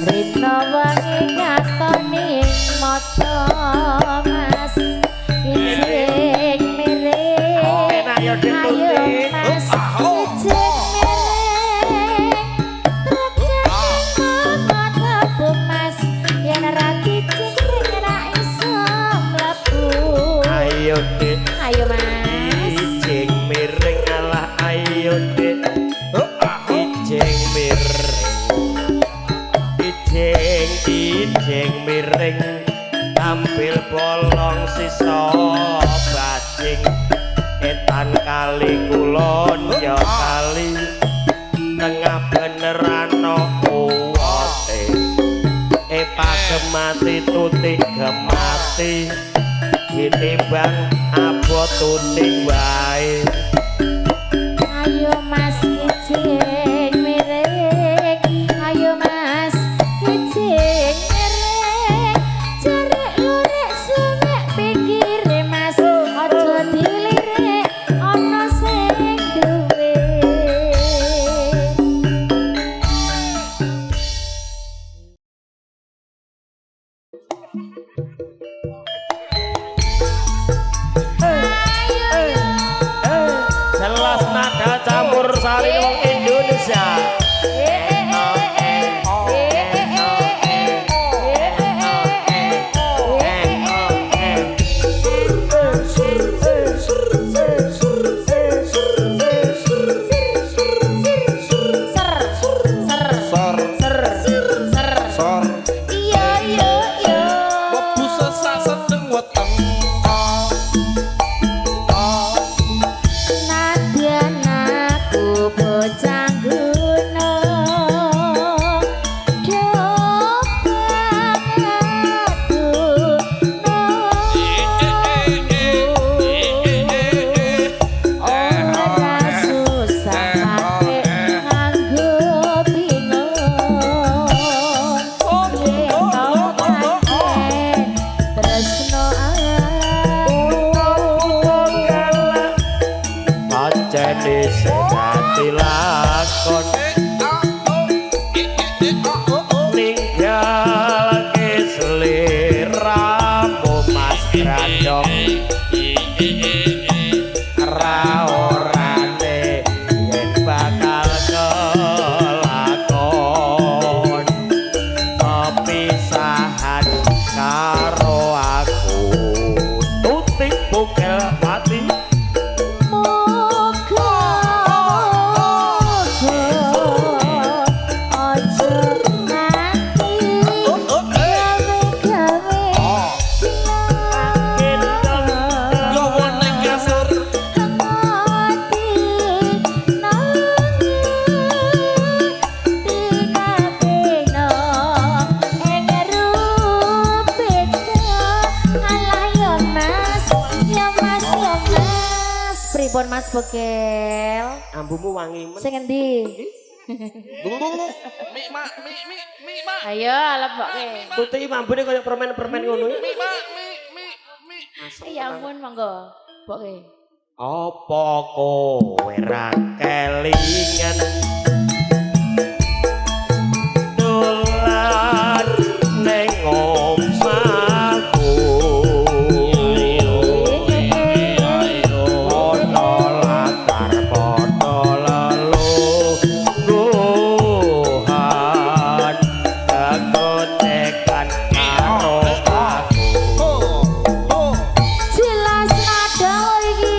Speaker 5: rina wengi katone moto Mas kijing miring.
Speaker 1: Ayo
Speaker 5: Ayo Mas kijing miring, rejeki mata bu Mas, yen ra kijing miring ra iso mlebu.
Speaker 1: Ayo Dik
Speaker 5: Ayo Mas
Speaker 1: kijing miring alah ayo Dik kijing miring. Kijing miring tampil bolong sisa bajing etan kali kulon ya kali tengah beneran no kuwote pagemati tutik gemati ditimbang abot tutik wae.
Speaker 5: Ayo Mas kijing miring, ayo Mas kijing miring, jarik lurik sumek pinggire Mas, aja dilirik ana sing duwe.
Speaker 1: Jelas nada campur sari wong Indonesia.
Speaker 3: Gawa ning kasur
Speaker 5: Pripun Mas Bokel?
Speaker 1: Ambumu wangi men.
Speaker 5: Sing endi?
Speaker 3: Mik mak, mik mak.
Speaker 5: Ayo lebokke.
Speaker 1: Tuti mambune kaya permen-permen ngono.
Speaker 3: Mik mak, mik.
Speaker 5: Ya ampun monggo. Bokke.
Speaker 1: Apa kowe ra kelingan dolan ning omahku ana latar padha lelungguhan kegocekan karo aku.
Speaker 5: Jelas ada iki.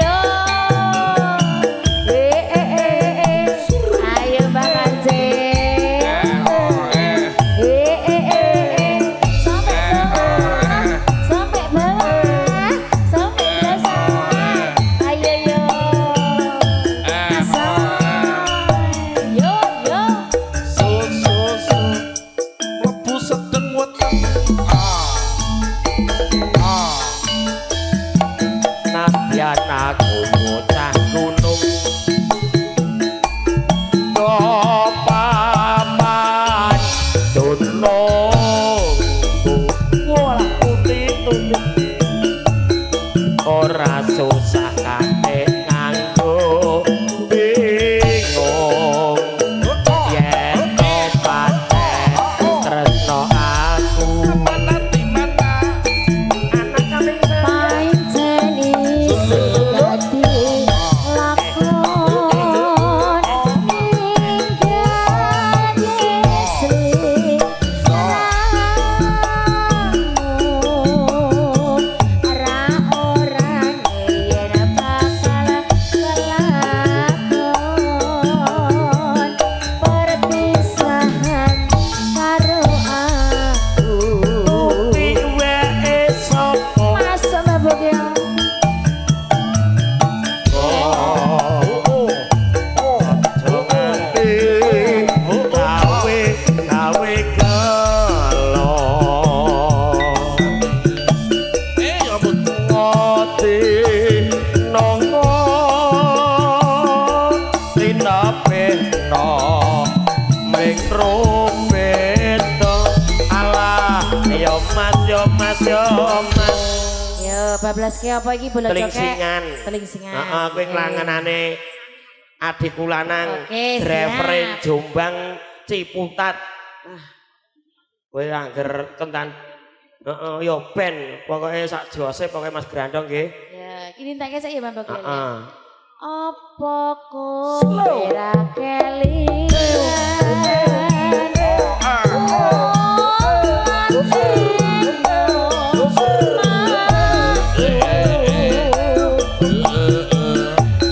Speaker 5: Yo. Ayo Bang Anjing. Sampai bawah. Sampai dasar. Ayo yo. Yo yo.
Speaker 3: Lebu sedeng weteng.
Speaker 1: Nadyan aku bocah gunung papan dunung walah putih tutup ora susah kate nganggo bingung yen to paten tresno aku
Speaker 3: Mati mata.
Speaker 1: anak kambing
Speaker 5: Panceni dadi lakon ninggane Sri ra ora yen bakal kelakon perpisahan karo aku.
Speaker 1: piwe sapa
Speaker 5: Masuk mabuk ya.
Speaker 1: gawe gelo
Speaker 3: Nyambut.
Speaker 1: ngoti nongo tinapeno ming rumpeto alah yo mas
Speaker 5: Yo, bablas ke apa iki bola joket?
Speaker 1: telingsingan
Speaker 5: Telingsingan.
Speaker 1: heeh kowe nglangenane adikku lanang
Speaker 5: Oke,
Speaker 1: referen
Speaker 5: siap.
Speaker 1: Jombang Ciputat kowe angger kentan heeh yo ben pokoke sak jose pokoke Mas Grandong nggih
Speaker 5: Ya, ini entek saya ya Mbak Bokel.
Speaker 1: heeh
Speaker 5: Apa kowe ra kelingan?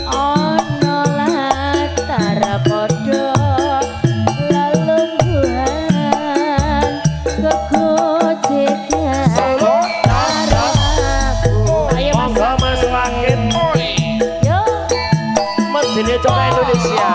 Speaker 5: Ono latar padha lelungguhan kegocekan karo aku. Ayo Mas.
Speaker 1: monggo Mas Wakit
Speaker 5: Yo.
Speaker 1: medine coba Indonesia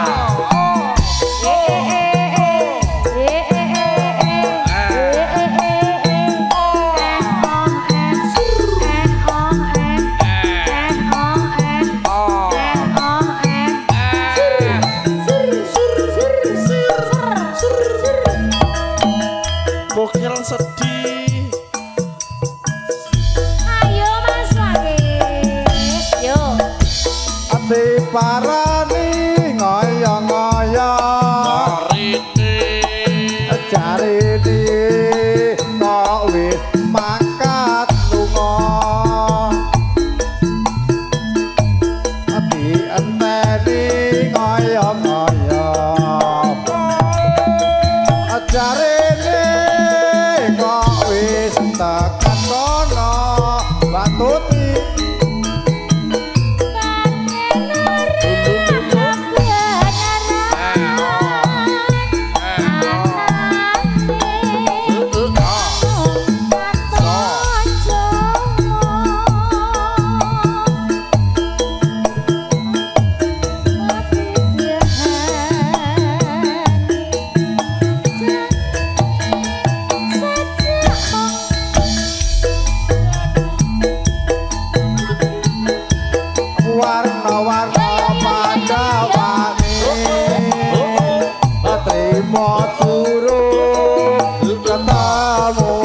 Speaker 6: turun ketemu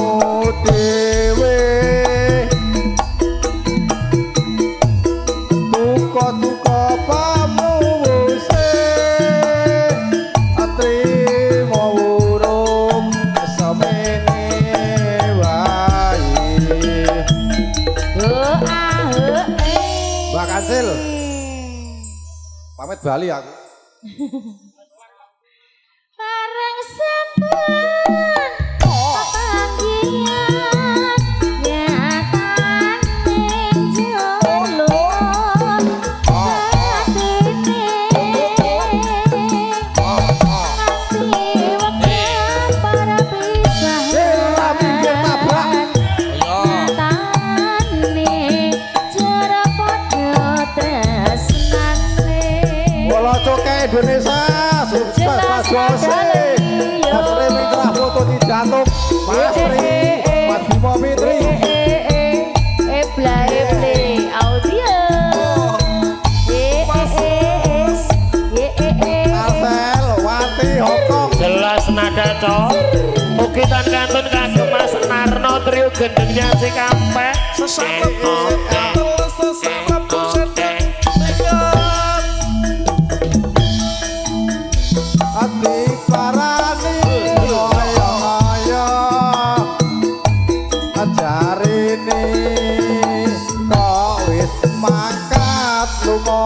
Speaker 6: dewe duka-duka pamuse atrimo urung semene wae Mbak Kancil pamit bali aku
Speaker 5: Bareng sampun panggilan nyatan ning jolo atine ati wektu para pisah nyatane jero padha tresnane
Speaker 6: Bola Coke Indonesia sukses Mas Jose Mas Ri Mitra foto di jantung Mas Ri Mas Bimo Mitri
Speaker 5: audio
Speaker 6: Marcel Wati Hongkong
Speaker 4: Jelas nada cok. Ukitan kantun kagem Mas Narno trio gendengnya si kampek.
Speaker 3: Sesama buset terus sesama buset dengan
Speaker 6: Ati Parani Ayo ajarini kok wis mangkat lunga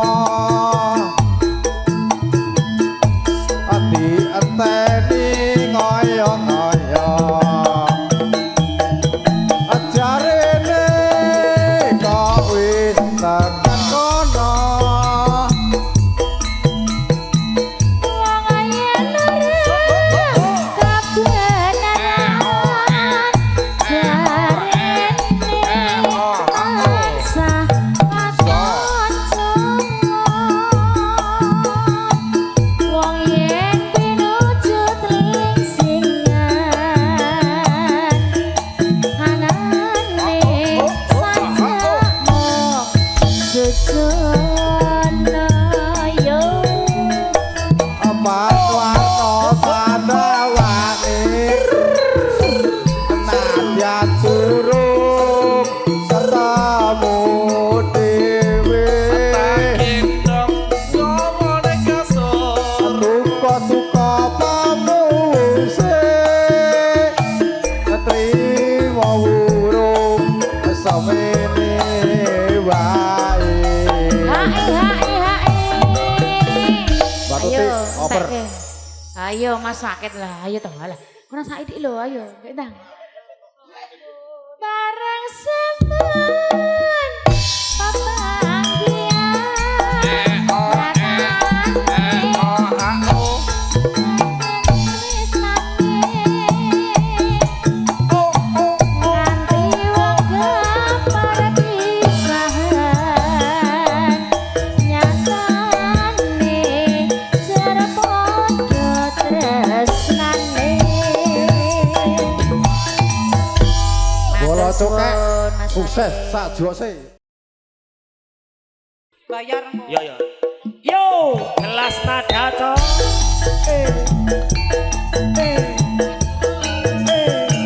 Speaker 6: Ati enteni ngoyo-ngoyo ajarine kok wis tekan kono
Speaker 5: wong ayen kabenaran jarene tansah kaconco wong yen pinuju tlingsingan anane sanjakmu sejono yo
Speaker 6: Amat warna pandawane Nadyan turun ketemu dewe
Speaker 3: gendong ngomone kasur
Speaker 6: Duka-duka pamuse ketrimo urung semene wae Batuti, oper.
Speaker 5: Ayo Mas Paket lah, ayo toh lah. Kurang saiki lho, ayo. Ndang. Bareng sempun papanggian. Nganti wong para pisahan nyatane jero padha tresnane
Speaker 6: Bola Coke sukses sak jose
Speaker 2: Bayar
Speaker 1: Yo yo.
Speaker 4: Yo, jelas nada cok.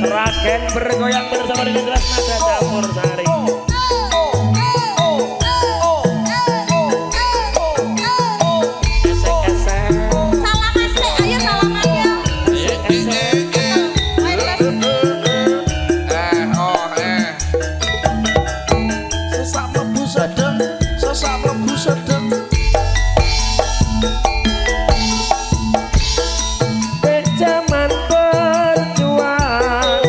Speaker 4: Ragen bergoyang bersama dengan jelas nada Campur Sari. Esek-esek.
Speaker 2: Salaman sih, ayo salaman ya.
Speaker 3: sesama buset sesama buset
Speaker 4: Zaman berjuang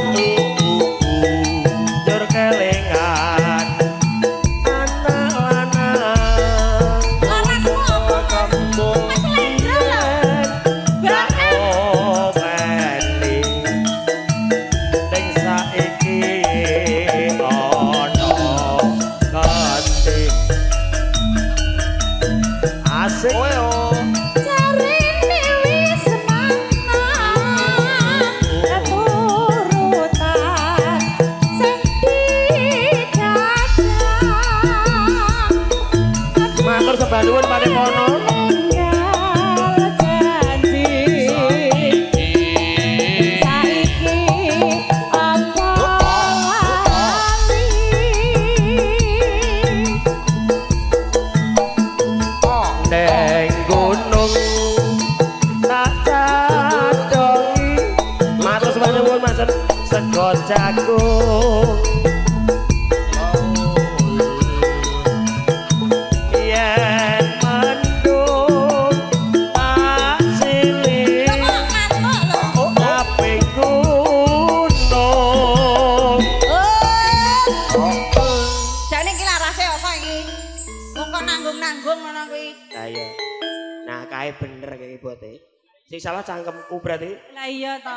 Speaker 4: Jur kelingan Anak lanang
Speaker 2: Larasmu apa? Mas Lendra loh. Berarti
Speaker 4: Omeni jagung yen mendung asili tapi gunung
Speaker 2: Jane iki larase apa iki? Wong kok nanggung-nanggung ngono kuwi.
Speaker 1: Lah iya. Nah, kae bener kayak bote. Sing salah cangkemku berarti.
Speaker 2: Lah iya to.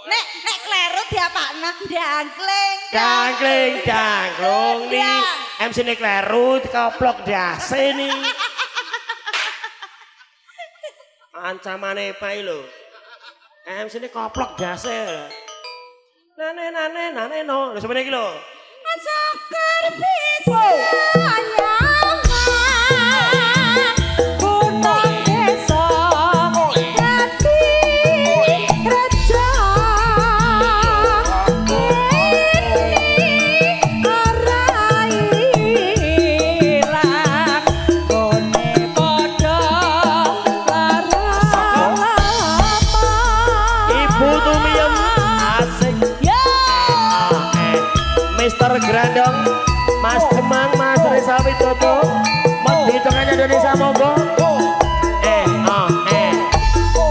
Speaker 2: Nek kleru diapakno dangkling.
Speaker 1: Dangkling dangklung nih. MC ne kleru dikoplok dase nih. Ancamane pae lho. MC ne koplok dase. Nane no. Lho semene iki lho.
Speaker 5: Sakar bisa gunung desa dadi reja ini ora ilang gone padha larapa
Speaker 4: Ibu Tumiem asik Mister Grandong Mas Demang Mas Risa Widodo Mas hitungannya Indonesia monggo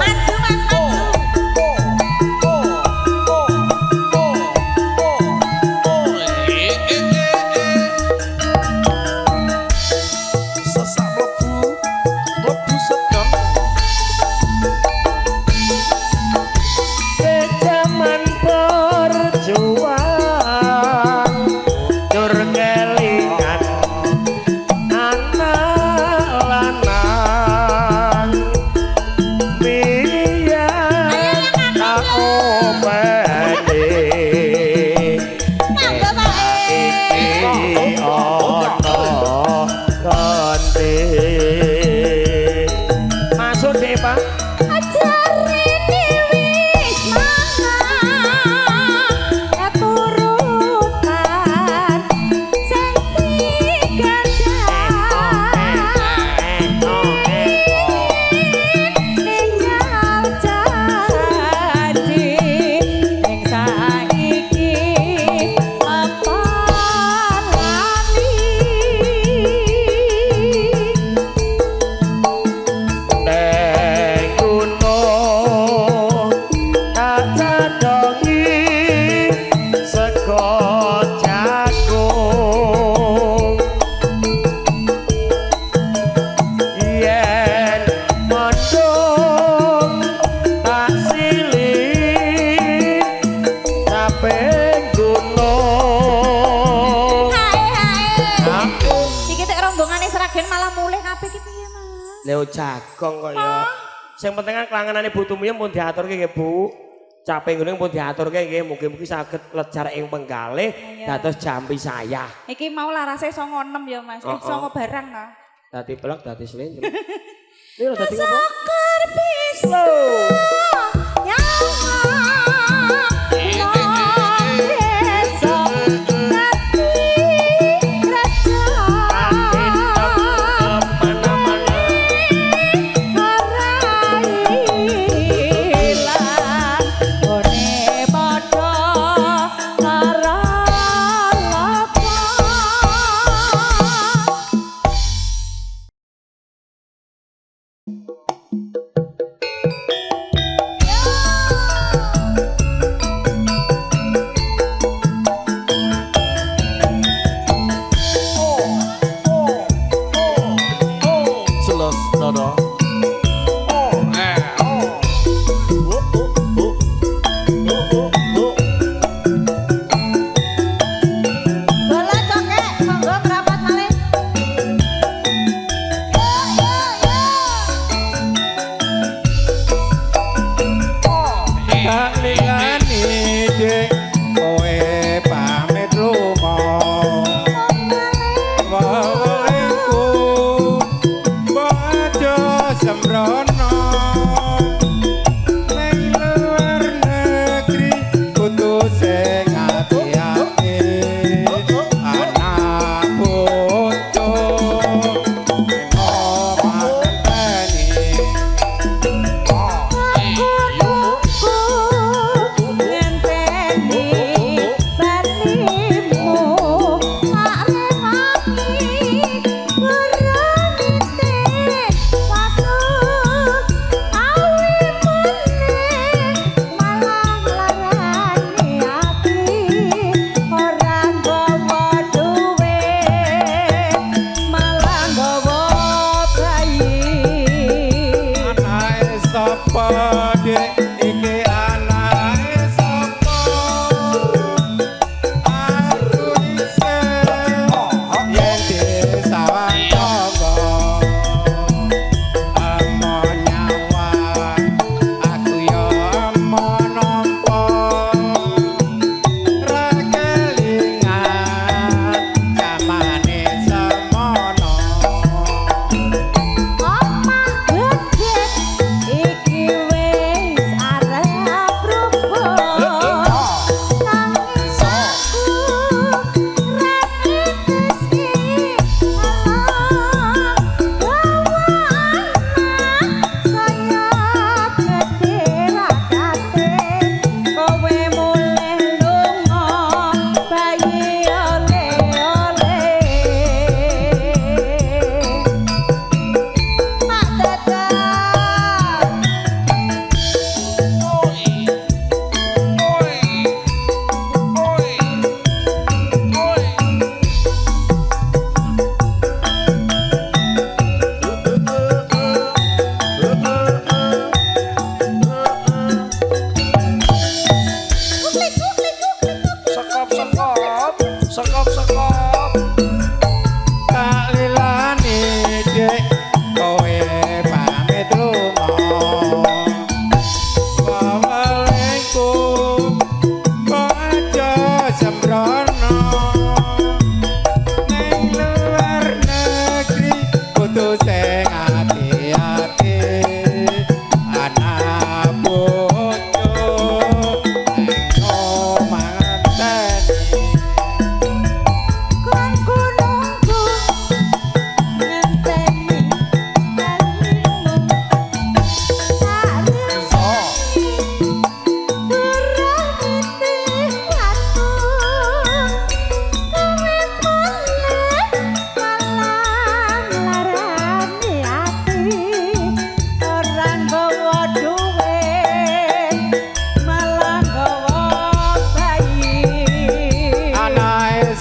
Speaker 2: Maju Mas maju.
Speaker 3: Sesak mlebu sedang
Speaker 4: ke zaman berjuang dur kelingan anak lanang biar tak openi
Speaker 2: Mangga Pak.
Speaker 4: iki ono konti masuk deh Pak
Speaker 5: ajarini wis mangan ya turutan sing tinggal janji ning saiki apa lali
Speaker 4: Neng gunung tak cadongi sego jagung yen mendung tak silih capek gunung
Speaker 2: Iki tek rombongane Sragen malah mulih kabeh iki piye, Mas?
Speaker 1: Leo jagong kok ya. Sing penting kan kelanganane Bu Tumiem pun diaturke nggih Bu. Caping gunung pun diaturke nggih mugi-mugi saged lejar ing penggalih dados jampi saya.
Speaker 2: Iki mau larase 96 ya, Mas.
Speaker 1: Oh,
Speaker 2: 9 barang ta.
Speaker 1: Dadi pelak dadi slendro. Ini lho dadi apa?
Speaker 5: sakar bisa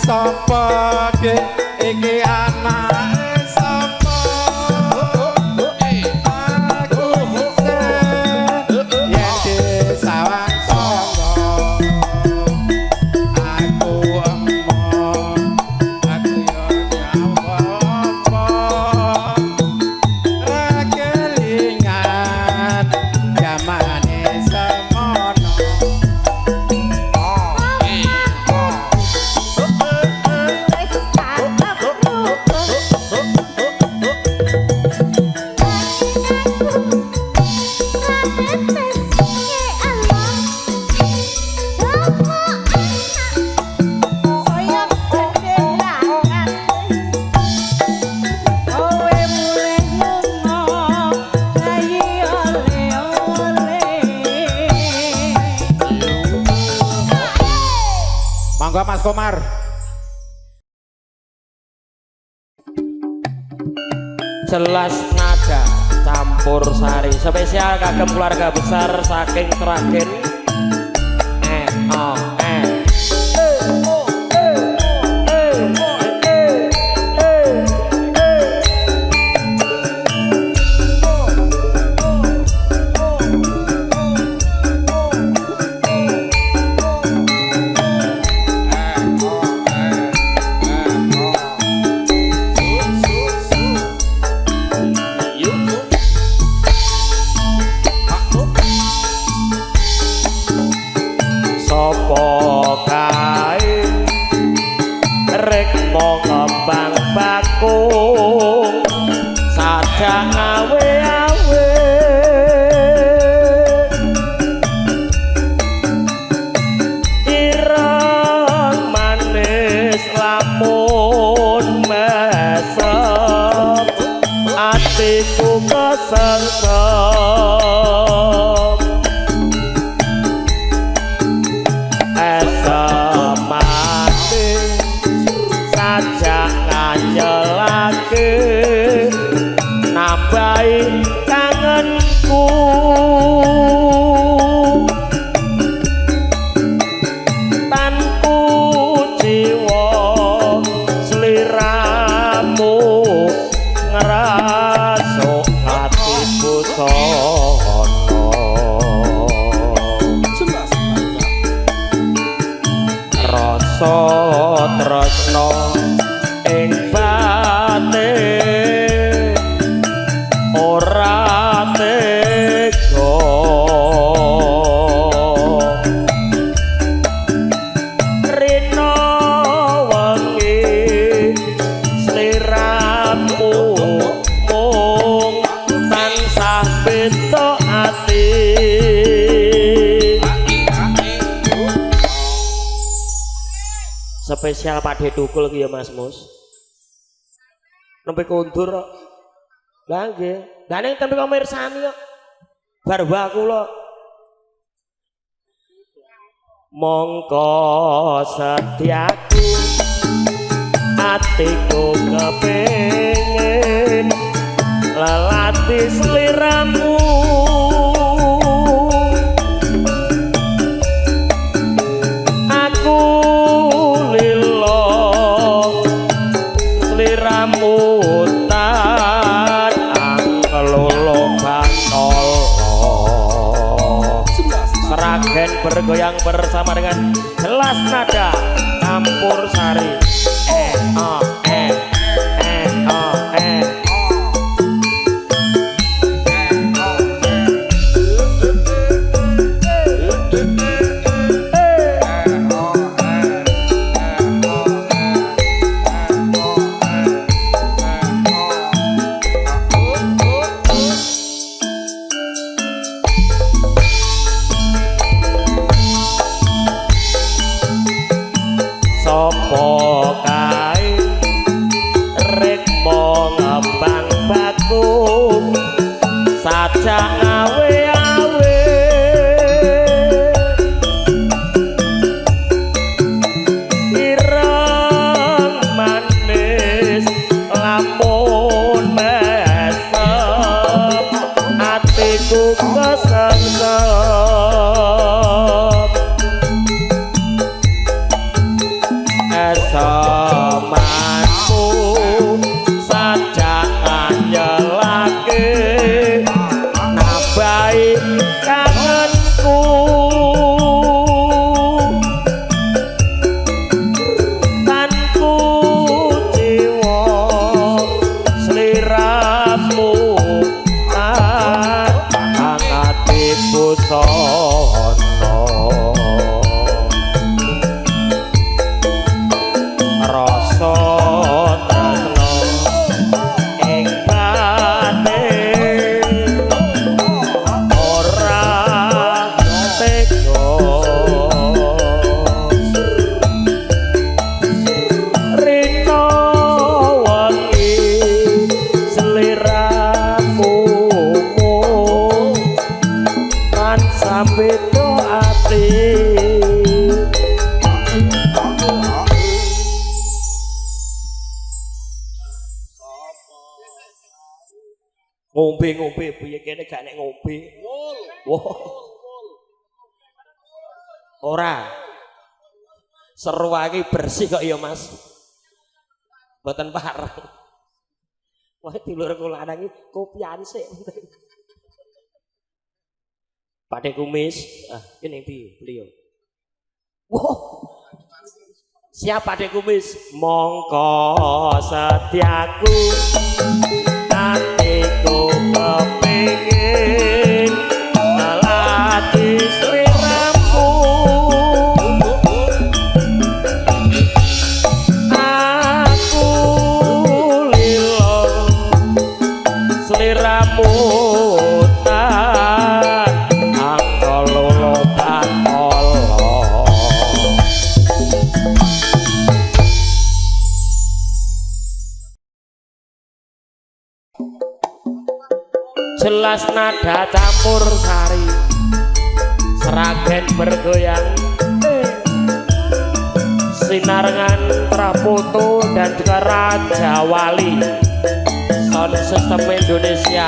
Speaker 6: Sapa iki anake sapa aku yen disawang sangga aku emoh aku yo nyapa ra kelingan jamane semono Mangga Mas Komar.
Speaker 1: Jelas nada campur sari spesial kagem keluarga besar saking Sragen. Kembang bakung sadang awe-awe ireng manis lamun mesem atiku kesengsem nyelake nambahi kangenku tanku jiwa sliramu ngrasuk atiku sono rasa tresna ing batin ora tega rina wengi sliramu mung tansah beta ati spesial Pak De Tukul ki ya Mas Mus. Nembe kondur kok. Lah nggih. Lah ning tembe kok mirsani kok. Bar kula. Mongko setiaku atiku kepengin lelati sliramu aku lilo sliramu tan angkelolo kanol Sragen bergoyang bersama dengan jelas nada campur sari sopo kae
Speaker 4: rasa tresno ing batin ora tega rino wengi sliramu kan sampe to ati ngombe piye kene gak nek ngombe. Wah. Ora. Seru iki bersih kok ya, Mas. Mboten pareng. Wah, dulur kula lanang iki kopian sik. Pakde kumis. Ah, kene ndi beliau. Wah. Siap pakde kumis. Mongko setiaku hatiku kepingin melatih seliramu aku lilo seliramu tak aku lolo tak olo jelas nada campur sari seragen bergoyang sinarengan Prapoto dan juga Raja Wali sound system Indonesia.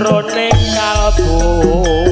Speaker 4: jroning kalbu